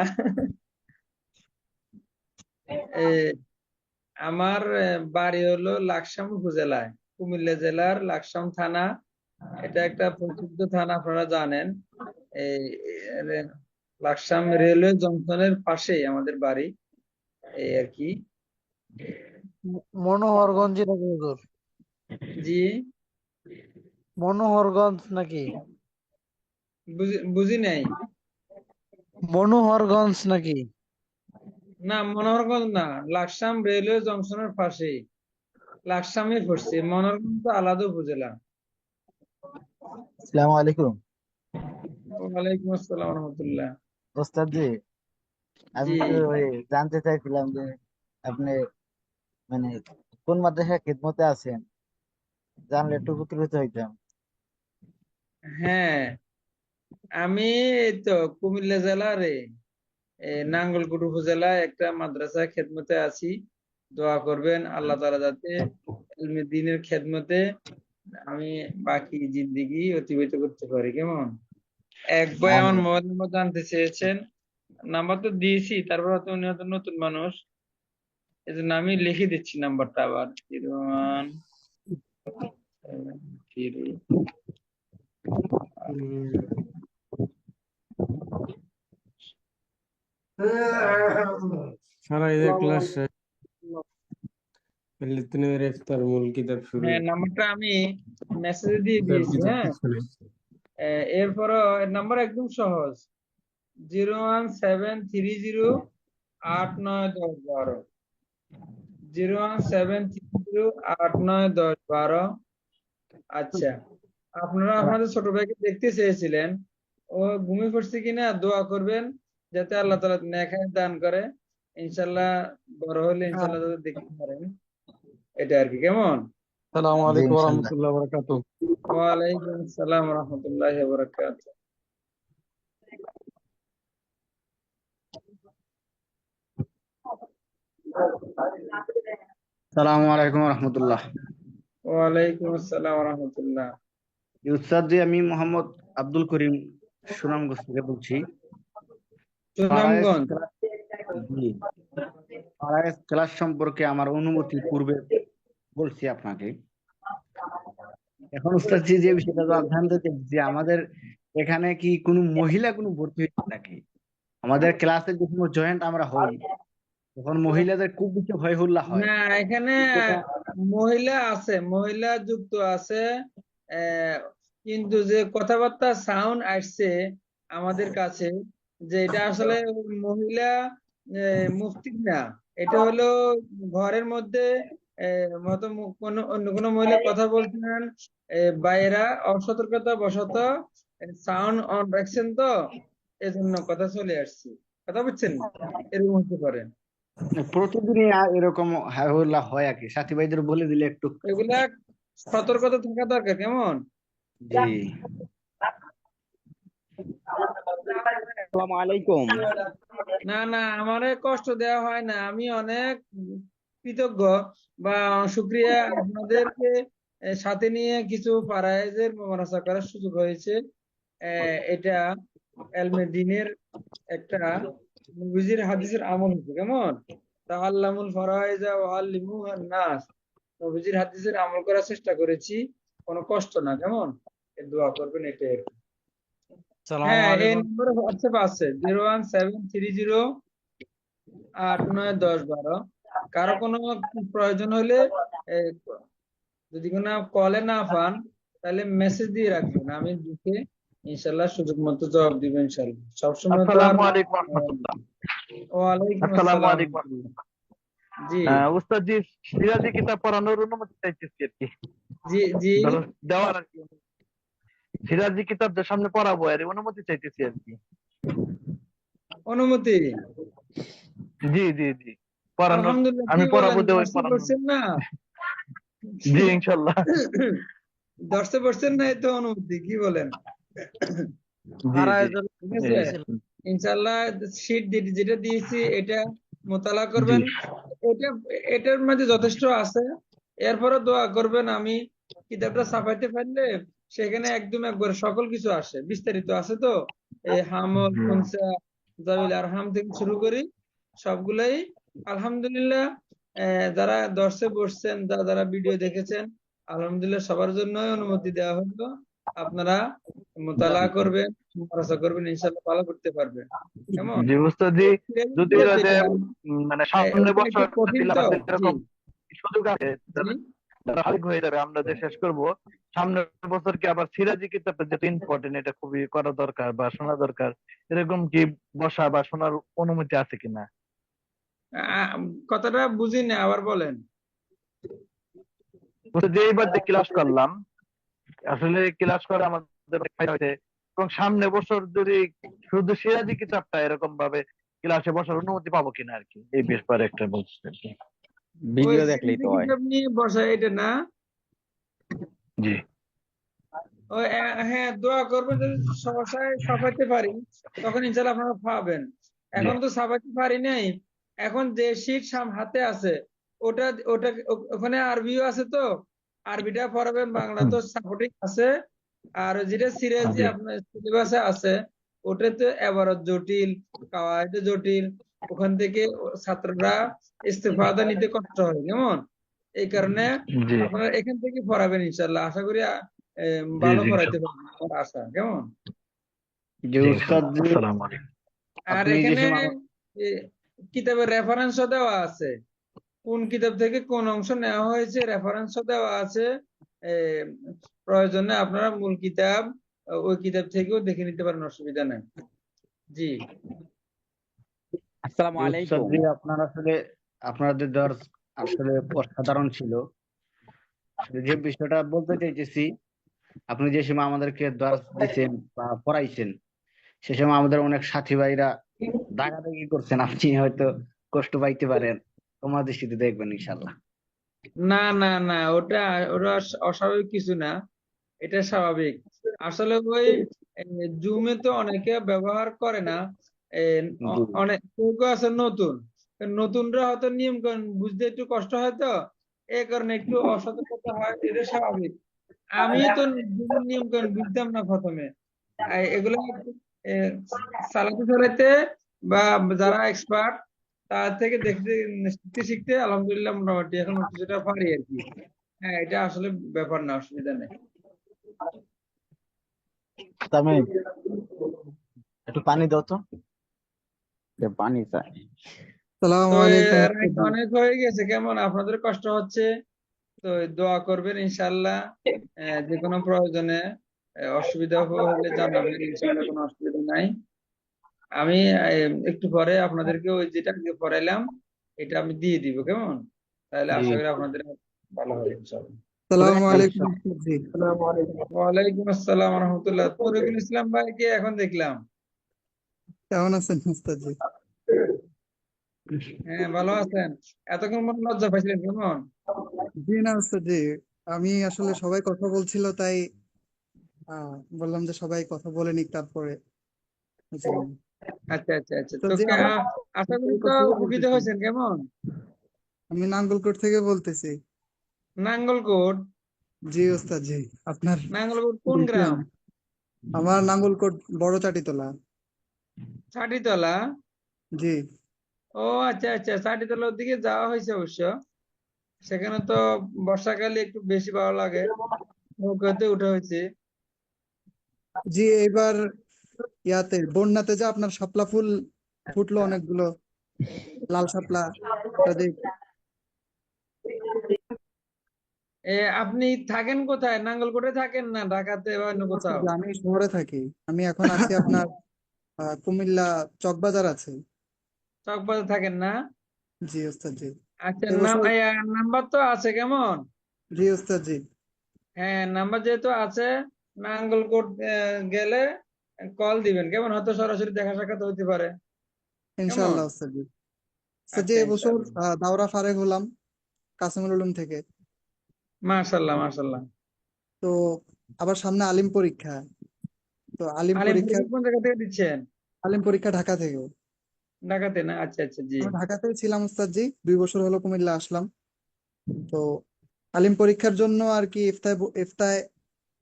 আমার বাড়ি হলো লাকসাম উপজেলায়, কুমিল্লা জেলার লাকসাম থানা। এটা একটা প্রসিদ্ধ থানা, আপনারা জানেন। এই লাকসাম রেলওয়ে জংশনের পাশেই আমাদের বাড়ি, এই আর কি। মনোহরগঞ্জ নাকি হুজুর? জি, মনোহরগঞ্জ নাকি? বুঝি নাই। মনোহরগঞ্জ নাকি? না, মনোহরগঞ্জ না, লাকসাম রেলওয়ে জংশনের পাশেই। লাকসামে পড়ছে, মনোহরগঞ্জ তো আলাদা উপজেলা। আসসালামু আলাইকুম। ওয়ালাইকুম আসসালাম ওয়া রাহমাতুল্লাহ। ওস্তাদ জি, আমি জি, একটু জানতে চাইছিলাম যে আপনি মানে কোন মাদ্রাসায় খিদমতে আছেন, জানলে একটু উপকৃত হইতাম। হ্যাঁ, আমি এই তো কুমিল্লা জেলার নাঙ্গলকোট উপজেলায় একটা মাদ্রাসায় খেদমতে আছি। দোয়া করবেন আল্লাহ তাআলা যাতে ইলমে দ্বীনের খেদমতে আমি বাকি জিন্দেগি অতিবাহিত করতে পারি। কেমন? এক ভাই আমার আমিন। মোবাইল নাম্বার জানতে চেয়েছেন, নাম্বার তো দিয়েছি, তারপর হয়তো উনি হয়তো নতুন মানুষ, এই জন্য আমি লিখে দিচ্ছি নাম্বারটা আবার। 01 সারা ঈদের ক্লাস শেষ ফিলিস্তিনের ইফতার মূল কিতাব শুরু হ্যাঁ, নাম্বারটা আমি মেসেজে দিয়ে কিতাব দিয়েছি। কিতাব হ্যাঁ, পিছনে এরপরও এর নাম্বার একদম সহজ, 01730 8910 12, 01730 8910 12। আচ্ছা, আপনারা আপনাদের ছোট ভাইকে দেখতে চেয়েছিলেন, ও ঘুমিয়ে পড়ছে কিনা দোয়া করবেন যাতে আল্লাহ তাআলা নেক হায়াত দান করে, ইনশাল্লাহ বড় হলে ইনশাল্লাহ যাতে দেখতে পারেন, এটা আর কি। কেমন? আসসালামু জি আলাইকুম ওয়া ইনশাল্লাহ। রাহমাতুল্লাহি ওয়া বারাকাতুহু। ওয়ালাইকুম আসসালাম ওয়া রাহমাতুল্লাহি ওয়া বারাকাতুহু। সালামু আলাইকুম রহমতুল্লাহ। ওয়ালাইকুম আসসালাম ওয়া রাহমাতুল্লাহ। উস্তাদ জি, আমি মোহাম্মদ আব্দুল করিম সুনামগঞ্জ থেকে বলছি। সুনামগঞ্জ। জি, পারায়ের ক্লাস সম্পর্কে আমার অনুমতি পূর্বে বলছি আপনাকে। এখন উস্তাদ জি, যে বিষয়টা জানতে চাইছি যে আমাদের এখানে কি কোনো মহিলা কোনো ভর্তি হয়েছে নাকি? আমাদের ক্লাসে যখন জয়েন্ট আমরা হই তখন মহিলাদের খুব বেশি হই হুল্লা হয়। না, এখানে মহিলা আছে, মহিলা যুক্ত আছে, কিন্তু যে কথাবার্তা সাউন্ড আসছে আমাদের কাছে, যে এটা আসলে মহিলা মুফতি না, এটা হলো ঘরের মধ্যে মতো অন্য কোনো মহিলা কথা বলছেন, বাইরা অসতর্কতা বশত সাউন্ড অন রাখছেন, তো এজন্য কথা চলে আসছে। কথা বুঝছেন, এরকম হতে পারে। প্রতিদিনই এরকম হাই হুল্লা হয় আর কি, সাথী ভাইদের বলে দিলে একটু। এগুলা সতর্কতা থাকা দরকার। কেমন? জি, আসসালামু আলাইকুম। না না, আমারে কষ্ট দেওয়া হয় না, আমি অনেক কৃতজ্ঞ বা শুকরিয়া, আপনাদেরকে সাথে নিয়ে কিছু ফারায়েজের মুমারাসা করার সুযোগ হয়েছে। এটা এলমে দ্বীনের একটা নবীজির হাদিসের আমল হচ্ছে। কেমন? তাআল্লামুল ফারায়েজা ওয়া আল্লিমুহান নাস, নবীজির হাদিসের আমল করার চেষ্টা করেছি, কোনো কষ্ট না। কেমন? দোয়া করবেন, এটাই। হ্যাঁ, এই নম্বরে হোয়াটসঅ্যাপ আছে, 01730 8910 12। কারো কোনো প্রয়োজন হলে যদি কোনো কলে না পান তাহলে মেসেজ দিয়ে রাখবেন, আমি দেখে ইনশাল্লাহ সুযোগ মতো জবাব দিব ইনশাল্লাহ। সবসময় তো আর আসসালামু আলাইকুম রাহমাতুল্লাহ। ওয়ালাইকুম আসসালামু আসসালাম। আলাইকুম। জি উস্তাদ জি, সিরাজি কিতাব পড়ানোর অনুমতি চাইতেছি আর কি, জি জি দেওয়ার আর কি। সিরাজি কিতাব যে সামনে পড়াবো আর অনুমতি চাইতেছি আর কি। অনুমতি? জি জি জি, পড়ানোর, আলহামদুলিল্লাহ। আমি কি পড়াবো বলেন, দেওয়াই দর্শে পড়ানো। পড়ছেন না? জি ইনশাল্লাহ। দর্শে পড়ছেন না, এই তো অনুমতি। কি বলেন? জি জি, ঠিক আছে, ইনশাল্লাহ শীট যেটা দিয়েছি এটা মোতালা করবেন। এটার মধ্যে যথেষ্ট আছে, এরপরে দোয়া করবেন। আমি কিতাবটা ছাপাইতে পারলে সেখানে একবার সকল কিছু আসে, বিস্তারিত আছে, তো এই হামল খুনসা জাবিল আরহাম থেকে শুরু করি সবগুলাই। আলহামদুলিল্লাহ, যারা দর্শে বসছেন, যারা ভিডিও দেখেছেন, আলহামদুলিল্লাহ সবার জন্যই অনুমতি দেওয়া হলো। আপনারা মোতালা করবেন, মুমারাসা করবেন, ইনশাআল্লাহ ভালো করতে পারবেন। কেমন? জি উস্তাদ জি, যদি যে মানে সামনে ওটা বছর একটু কঠিন তো। জি এরকম সুযোগ আছে, জি যারা হারিক হয়ে যাবে, আমরা যে শেষ করব সামনের বছর, কি আবার সিরাজি কিতাবটা যেটা ইম্পর্টেন্ট, এটা খুবই করা দরকার বা শোনা দরকার, এরকম কি বসা বা শোনার অনুমতি আছে কিনা? কথাটা বুঝিনি, আবার বলেন। যে এইবার যে ক্লাস করলাম, আসলে ক্লাস করে আমাদের ফায়দা হয়েছে, এবং সামনে বছর যদি শুধু সিরাজি কিতাবটা এরকম ভাবে ক্লাসে বসার অনুমতি পাবো কিনা আর কি, এই ব্যাপারে একটা বলছি আর কি। ভিডিও দেখলেই তো হয়। আপনি বসা এটা না? জি হ্যাঁ, দোয়া করবেন যদি সমস্যায় ছাপাইতে পারি, তখন ইনশাল্লাহ আপনারা পাবেন। এখন তো ছাপাইতে পারি নাই, এখন যে শীট হাতে আছে ওটা ওটা ওখানে আরবিও আছে, তো আরবিটা পড়াবেন, বাংলা তো সাপোর্টিং আছে। আর যেটা সিরিয়াসলি আপনার সিলেবাসে আছে ওটাতে এবারত জটিল, কাওয়াইদ জটিল, ওখান থেকে ছাত্ররা ইস্তেফাদা নিতে কষ্ট হয়। কেমন? এই কারণে জি আপনারা এখান থেকে পড়াবেন ইনশাল্লাহ, আশা করি জি ভালো জি পড়াইতে পারবেন, আমার আশা। কেমন? যে জি উস্তাদ ইনশাআল্লাহ। আসসালামু আলাইকুম। আর আপনি যে এখানে সময় এ, কিতাবের রেফারেন্সও দেওয়া আছে, কোন কিতাব থেকে কোন অংশ নেওয়া হয়েছে রেফারেন্সও দেওয়া আছে। এ, প্রয়োজনে আপনারা মূল কিতাব ওই কিতাব থেকেও দেখে নিতে পারেন, অসুবিধা নেই। জি আসসালামু যে উস্তাদ আলাইকুম। যে আপনার আসলে আপনাদের দর্স আসলে অসাধারণ ছিল। আসলে যে বিষয়টা বলতে চাইতেছি, আপনি যে সময় আমাদেরকে দর্স দিচ্ছেন বা পড়াইছেন, সে সময় আমাদের অনেক সাথী ভাইরা দাগাদাগি করছেন, আপনি হয়তো কষ্ট পাইতে পারেন, তোমার দৃষ্টিতে দেখবেন ইনশাল্লাহ। না না না, ওটা ওটা অস্বাভাবিক কিছু না, এটা স্বাভাবিক। আসলে ওই জুমে তো অনেকে ব্যবহার করে না। এ, জি অনেক কেউ কেউ আছে নতুন, নতুনরা হয়তো নিয়ম কানুন বুঝতে একটু কষ্ট হয়, তো এই কারণে একটু অসতর্কতা হয়, এটা স্বাভাবিক। আমি তো জুমের নিয়ম কানুন বুঝতাম না প্রথমে। এগুলো এ, চালাতে চালাতে বা যারা এক্সপার্ট তার থেকে দেখতে শিখতে শিখতে আলহামদুলিল্লাহ মোটামুটি এখন কিছুটা পারি আর কি। হ্যাঁ, এটা আসলে ব্যাপার না, অসুবিধা নেই। তামিম, একটু পানি দাও তো। পানি চাই। তো সালামু আলাইকুম রাত উস্তাদ। অনেক হয়ে গেছে, কেমন আপনাদের কষ্ট হচ্ছে, তো দোয়া করবেন ইনশাল্লাহ। যে কোনো প্রয়োজনে অসুবিধা হলে জানাবেন, ইনশাল্লাহ কোনো অসুবিধা নাই। আমি একটু পরে আপনাদেরকে ওই যেটা আগে পড়াইলাম এটা আমি দিয়ে দিব, কেমন? তাহলে জি আশা করি আপনাদের ভালো হবে ইনশাল্লাহ। সালামু হুজুর আলাইকুম উস্তাদ জি। ওয়ালাইকুম আসসালাম রহমতুল্লাহ। তরিকুল ইসলাম ভাইকে এখন দেখলাম। কেমন আছেন উস্তাদ জি? হ্যাঁ, ভালো আছেন? এতক্ষণ মনে লজ্জা পাইছিলেন কেমন? জি না উস্তাদ জি, আমি আসলে সবাই কথা বলছিল তাই বললাম যে সবাই কথা বলে নিক তারপরে বুঝলেন। আচ্ছা আচ্ছা আচ্ছা, উস্তাদ তো জি আমি আশা করি তো নাঙ্গলকোট থেকে উপকৃত বলতেছি। হয়েছেন, কেমন? আমি নাঙ্গলকোট থেকে বলতেছি। নাঙ্গলকোট? জি উস্তাদ জি। আপনার নাঙ্গলকোট কোন দেখলাম গ্রাম? আমার নাঙ্গলকোট বড় চাটিতলা। ছাটিতলা? জি ও আচ্ছা আচ্ছা, ছাটিতলার দিকে যাওয়া হয়েছে অবশ্য। সেখানে তো বর্ষাকালে একটু বেশি ভালো লাগে, নৌকাতে উঠা হয়েছে। জি, এইবার ইয়াতে বন্যাতে যে আপনার শাপলা ফুল ফুটলো অনেকগুলো, লাল শাপলা, ওটা দেখ। আপনি থাকেন কোথায়? নাঙ্গলকোটে থাকেন না ঢাকাতে বা অন্য কোথাও? আমি শহরে থাকি। আমি এখন আছি আপনার কুমিল্লা চকবাজার আছে। চকবাজার থাকেন না? জি ওস্তাদ জি। আচ্ছা, এবছর নাম্বার তো আছে, কেমন? জি ওস্তাদ জি। হ্যাঁ, নাম্বার যেহেতু আছে, নাঙ্গলকোট গেলে কল দিবেন, কেমন? হয়তো সরাসরি দেখা সাক্ষাৎ হতে পারে, কেমন? ইনশাআল্লাহ ওস্তাদ জি। ওস্তাদ জি আচ্ছা, এবছর ইনশাআল্লাহ। দাওরা ফারেক হলাম কাসিমুল উলুম থেকে। মাশাল্লাহ মাশাল্লাহ। তো আবার সামনে আলিম পরীক্ষা। তো আলিম আলিম পরীক্ষা পরীক্ষা কোন জায়গা থেকে দিচ্ছেন? আলিম পরীক্ষা ঢাকা থেকে। ঢাকাতে না? আচ্ছা আচ্ছা, জি। আমি ঢাকাতেই ছিলাম ওস্তাদ জি, 2 বছর হলো কুমিল্লা আসলাম। তো আলিম পরীক্ষার জন্য আর কি ইফতায়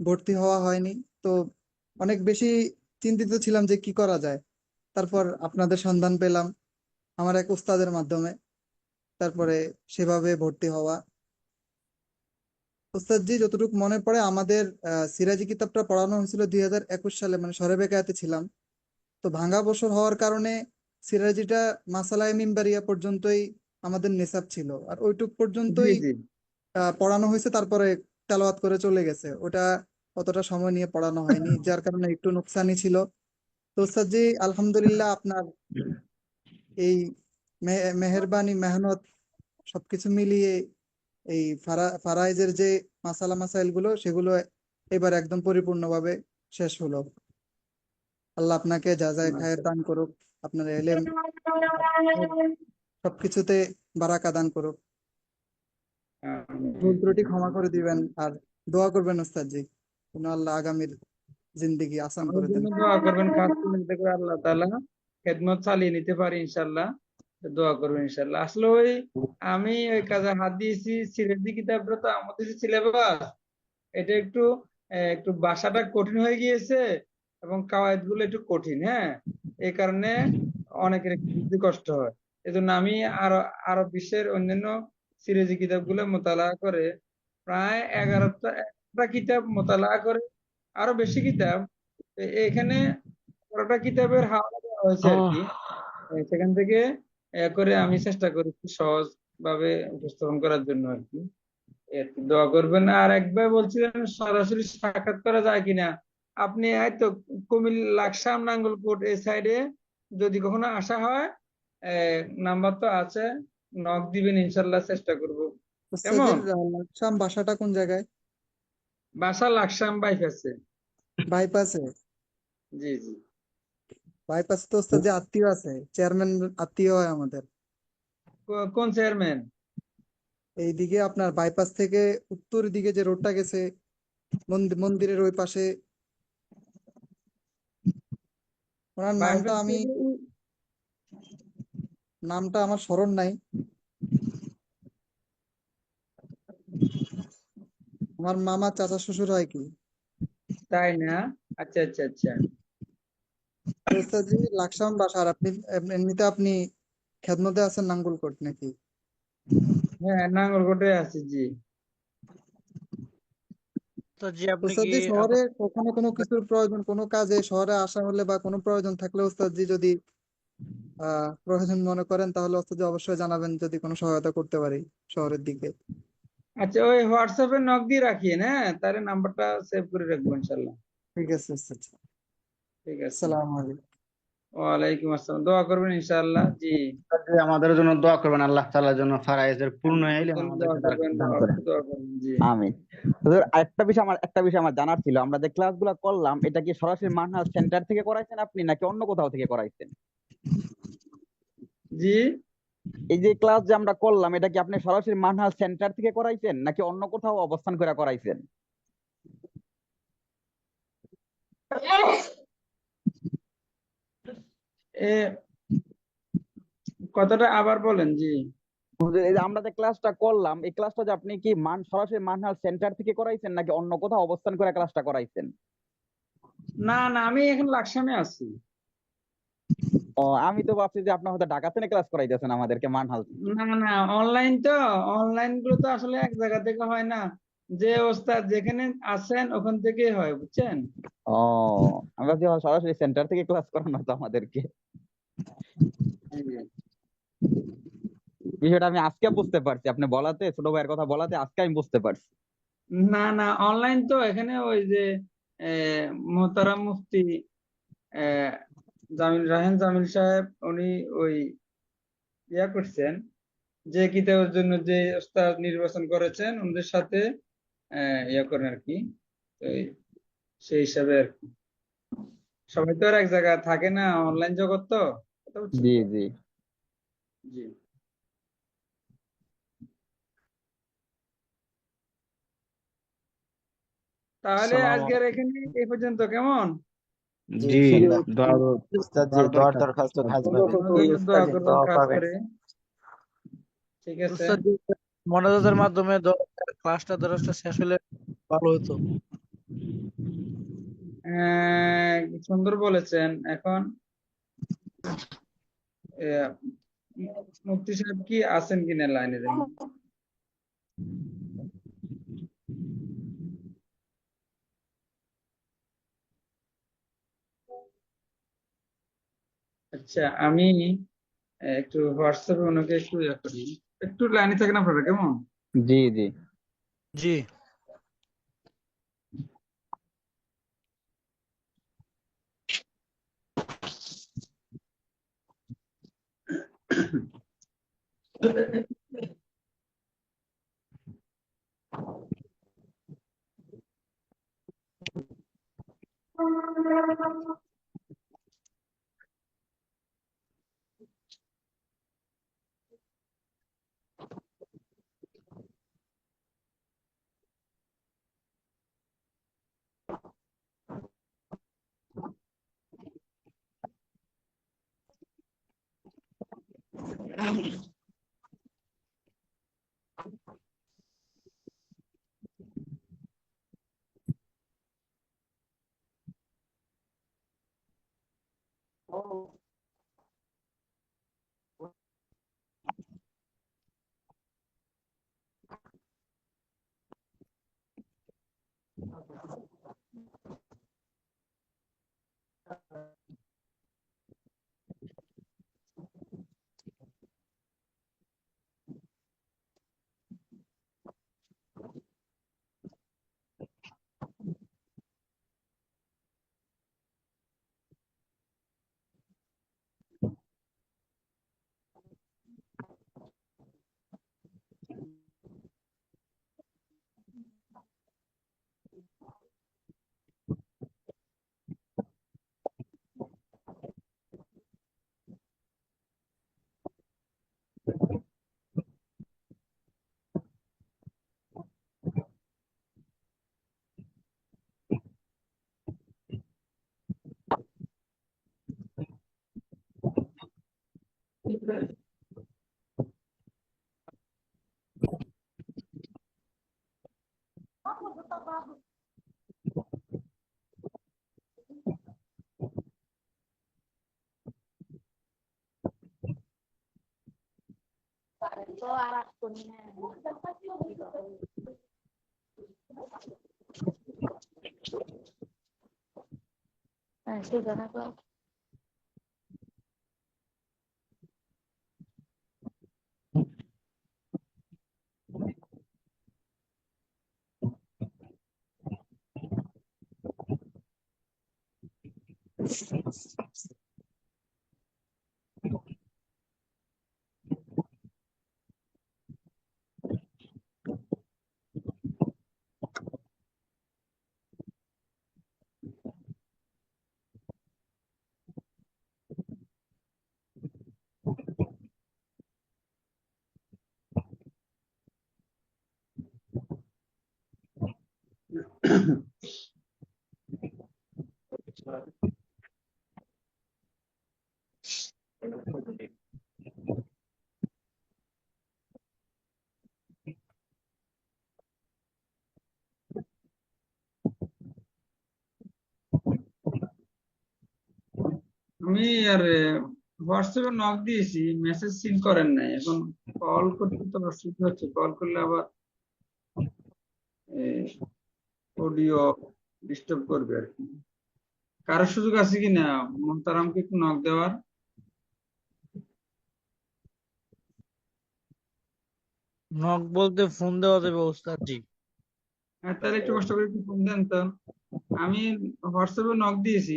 ভর্তি হওয়া হয়নি। তো অনেক বেশি চিন্তিত ছিলাম যে কি করা যায়। তারপর আপনাদের সন্ধান পেলাম আমার এক উস্তাদের মাধ্যমে, তারপরে সেভাবে ভর্তি হওয়া। উস্তাদ জি যতটুকু মনে পড়ে আমাদের সিরাজি কিতাবটা পড়ানো হয়েছিল 2021 সালে, মানে শরে বেকায়াতে ছিলাম। তো ভাঙা বছর হওয়ার কারণে সিরাজিটা মাসালায়ে মিম্বারিয়া পর্যন্তই আমাদের নেসাব ছিল, আর ওইটুক জি পর্যন্তই জি। পড়ানো হয়েছে। তারপরে তেলাওয়াত করে চলে গেছে, ওটা অতটা সময় নিয়ে পড়ানো হয়নি, যার কারণে একটু নোকসানি ছিল। তো ওস্তাদ জি আলহামদুলিল্লাহ আপনার এই মেহেরবানি মেহনত সবকিছু মিলিয়ে এই ফারাইজের যে মাসাইল গুলো সেগুলো এবার একদম পরিপূর্ণভাবে শেষ হলো। আল্লাহ আপনাকে জাযায়ে খায়ের দান করুক, আপনার এলেম আপনার সবকিছুতে বারাকা দান করুক। ভুল ত্রুটি ক্ষমা করে দিবেন, আর দোয়া করবেন ওস্তাদ জি যেন আল্লাহ আগামীর জিন্দেগি আসান আমার করে দেন। জন্য দোয়া করবেন, খাস করে যাতে করে আল্লাহ তাআলা খেদমত চালিয়ে নিতে পারি ইনশাআল্লাহ। দোয়া করবেন ইনশাআল্লাহ। আসলে আমি ওই কাজে হাত দিয়েছি, সিরাজি কিতাবটা তো আমাদের সিলেবাস, এটা একটু একটু ভাষাটা কঠিন হয়ে গিয়েছে এবং কাওয়ায়েদ গুলো একটু কঠিন। হ্যাঁ, এই কারণে অনেকের একটু বুঝতে কষ্ট হয়। এজন্য আমি আরো আরো বিশ্বের অন্যান্য সিরাজি কিতাবগুলো মোতালা করে, প্রায় 11টা কিতাব মোতালা করে, আরো বেশি কিতাব এখানে 11টা কিতাবের হাওয়ালা দেওয়া হয়েছে আর কি। সেখান থেকে করে আমি চেষ্টা করেছি সহজ ভাবে উপস্থাপন করার জন্য আর কি। দোয়া করবেন। আর একবার বলছিলেন সরাসরি সাক্ষাৎ করা যায় কিনা, আপনি হয়তো কুমিল্লা লাকসাম নাঙ্গলকোট এই সাইডে যদি কখনো আসা হয়, নাম্বার তো আছে, নক দিবেন, ইনশাল্লাহ চেষ্টা করব। কেমন? ওস্তাদের লাকসাম বাসাটা কোন জায়গায়? বাসা লাকসাম বাইপাসে। বাইপাসে? জি জি। বাইপাসে তো ওস্তাদ যে আত্মীয় আছে, চেয়ারম্যান আত্মীয় হয় আমাদের। কোন চেয়ারম্যান? এইদিকে আপনার বাইপাস থেকে উত্তর দিকে যে রোডটা গেছে মন্দিরের ওই পাশে, ওনার নামটা বাইপাস আমি থেকে নামটা আমার স্মরণ নাই। আমার মামা চাচা শ্বশুর হয় কি। তাই না? আচ্ছা আচ্ছা আচ্ছা। তো ওস্তাদ জি লাকসাম বাসা, আর আপনি এমনিতে আপনি খেদমতে আছেন নাঙ্গলকোট নাকি? হ্যাঁ, নাঙ্গলকোটে আছি, জি। তো জি আপনি ওস্তাদ কি জি শহরে কখনো কোনো কিছুর প্রয়োজন, কোনো কাজে শহরে আসা হলে বা কোনো প্রয়োজন থাকলে ওস্তাদ জি যদি প্রয়োজন মনে করেন তাহলে ওস্তাদ জি অবশ্যই জানাবেন, যদি কোনো সহায়তা করতে পারি শহরের দিকে। আচ্ছা, ওই হোয়াটসঅ্যাপে নক দিয়ে রাখিয়েন, হ্যাঁ, তার নাম্বারটা সেভ করে রাখবো ইনশাল্লাহ। ঠিক আছে ওস্তাদ জি। ঠিক আছে। আসসালামু আলাইকুম। ওয়ালাইকুম আসসালাম। দোয়া করবেন ইনশাআল্লাহ। জি, আমাদের জন্য দোয়া করবেন, আল্লাহ তাআলার জন্য ফারায়েজের পূর্ণ ইলম দোয়া আমাদেরকে করবেন, দান করেন। দোয়া করবেন। জি। আমিন। হুজুর, একটা বিষয় আমার জানার ছিল, আমরা যে ক্লাসগুলো করলাম এটা কি সরাসরি মানহাজ সেন্টার থেকে করাইছেন আপনি নাকি অন্য কোথাও থেকে করাইছেন? জি। এই যে ক্লাস যে আমরা করলাম এটা কি আপনি সরাসরি মানহাজ সেন্টার থেকে করাইছেন নাকি অন্য কোথাও অবস্থান করে করাইছেন? এ কথাটা আবার বলেন। জি। হুজুর, এই যে আমরা যে ক্লাসটা করলাম এই ক্লাসটা যে আপনি কি সরাসরি মানহাজ সেন্টার থেকে করাইছেন নাকি অন্য কোথাও অবস্থান করে ক্লাসটা করাইছেন? না না, আমি এখন লাকসামে আছি। ও, আমি তো ভাবছি যে আপনি হয়তো ঢাকা থেকে ক্লাস করাইতেছেন আমাদেরকে মানহাজ। না না, অনলাইন তো, অনলাইন গুলো তো আসলে এক জায়গা থেকে হয় না, যে ওস্তাদ যেখানে আছেন ওখান থেকেই হয়, বুঝছেন? ও, আমি ভাবছি হয়তো সরাসরি সেন্টার থেকে ক্লাস করানো হতো আমাদেরকে। জি। বিষয়টা আমি আজকে বুঝতে পারছি, আপনি বলাতে, ছোট ভাইয়ের কথা বলাতে আজকে আমি বুঝতে পারছি। না না, অনলাইন তো এখানে ওই যে মোহতারাম মুফতি জামিল সাহেব, উনি ওই করছেন, যে কিতাবের জন্য যে ওস্তাদ নির্বাচন করেছেন ওদের সাথে করেন আর কি। তো সেই হিসাবে আর কি, সবাই তো আর এক জায়গায় থাকে না, অনলাইন জগৎ তো, কথা বুঝছেন জি তো? জি। জি। তাহলে আসসালামু আজকের এখানে এই পর্যন্ত, কেমন? জি জি, ইনশাল্লাহ। দোয়া উস্তাদ জি দোয়ার দোয়ার দরকার। দরখাস্ত কাজ আমার পাবে। জন্য দোয়া করবেন দোয়া খাস পাবে। করে। ঠিক আছে। উস্তাদ জি, মনোযোগের মাধ্যমে ক্লাসটা শেষ হলে ভালো হতো। সুন্দর বলেছেন। এখন আহ, মুফতি সাহেব কি আছেন কিনা লাইনে দেখি। আচ্ছা, আমি একটু হোয়াটসঅ্যাপে ওনাকে একটু করি, একটু লাইনে থাকেন আপনারা, কেমন? জি জি। জি। আমি আর হোয়াটসঅ্যাপে নক দিয়েছি, মেসেজ সিন করেন নাই। এখন কল করতে তো অসুবিধা হচ্ছে, কল করলে আবার অডিও ডিস্টার্ব করবে আর কি। কারো সুযোগ আছে কিনা মোহতারামকে একটু নক দেওয়ার? নক বলতে ফোন দেওয়া যাবে ওস্তাদ জি। হ্যাঁ, তাহলে একটু কষ্ট করে একটু ফোন দেন তো। আমি হোয়াটসঅ্যাপে নক দিয়েছি,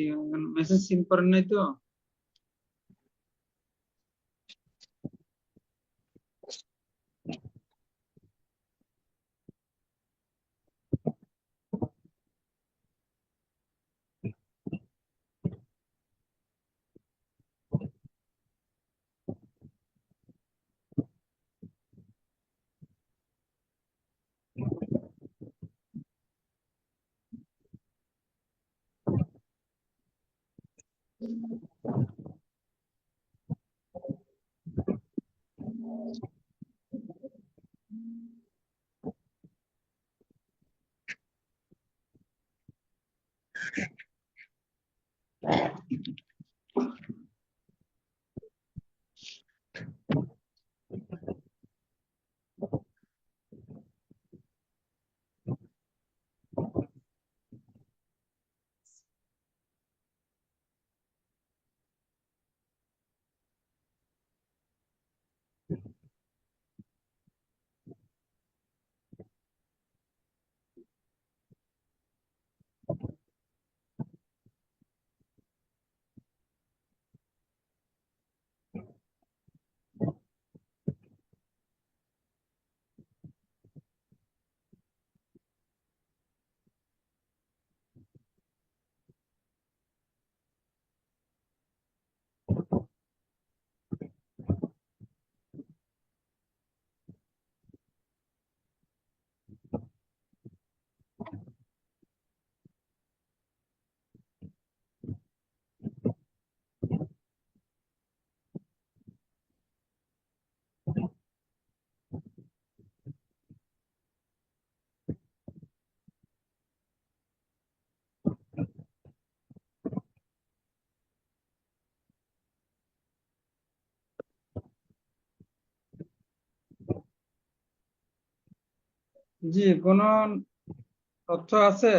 মেসেজ সিন করেন নাই তো। জি, কোনো তথ্য আছে?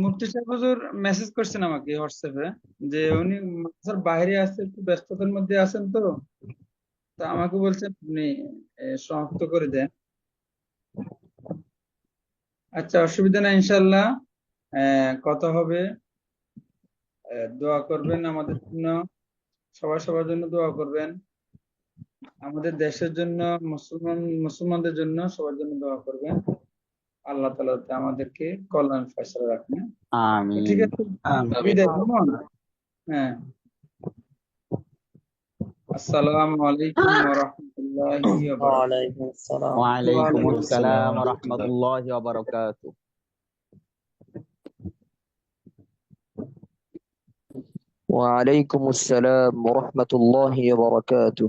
মুফতি সাহেব হুজুর মেসেজ করছেন আমাকে হোয়াটসঅ্যাপে যে উনি মাদ্রাসার বাইরে আছে, একটু ব্যস্ততার মধ্যে আছেন, তো আমাকে বলছেন আপনি সমাপ্ত করে দেন। আচ্ছা, অসুবিধা নাই, ইনশাল্লাহ কথা হবে। দোয়া করবেন আমাদের জন্য, সবার জন্য দোয়া করবেন, আমাদের দেশের জন্য, মুসলমানদের জন্য, সবার জন্য দোয়া করবেন। আল্লাহ তাআলা যাতে আমাদেরকে কল্যাণ ফয়সালা রাখেন। তো আমিন। ঠিক আছে, বিদায় কেমন? হ্যাঁ, আসসালামু আলাইকুম ওয়া রাহমাতুল্লাহি ওয়া বারাকাতুহু। ওয়ালাইকুম আসসালাম ওয়া রাহমাতুল্লাহি ওয়া বারাকাতুহু। وعليكم السلام ورحمة الله وبركاته.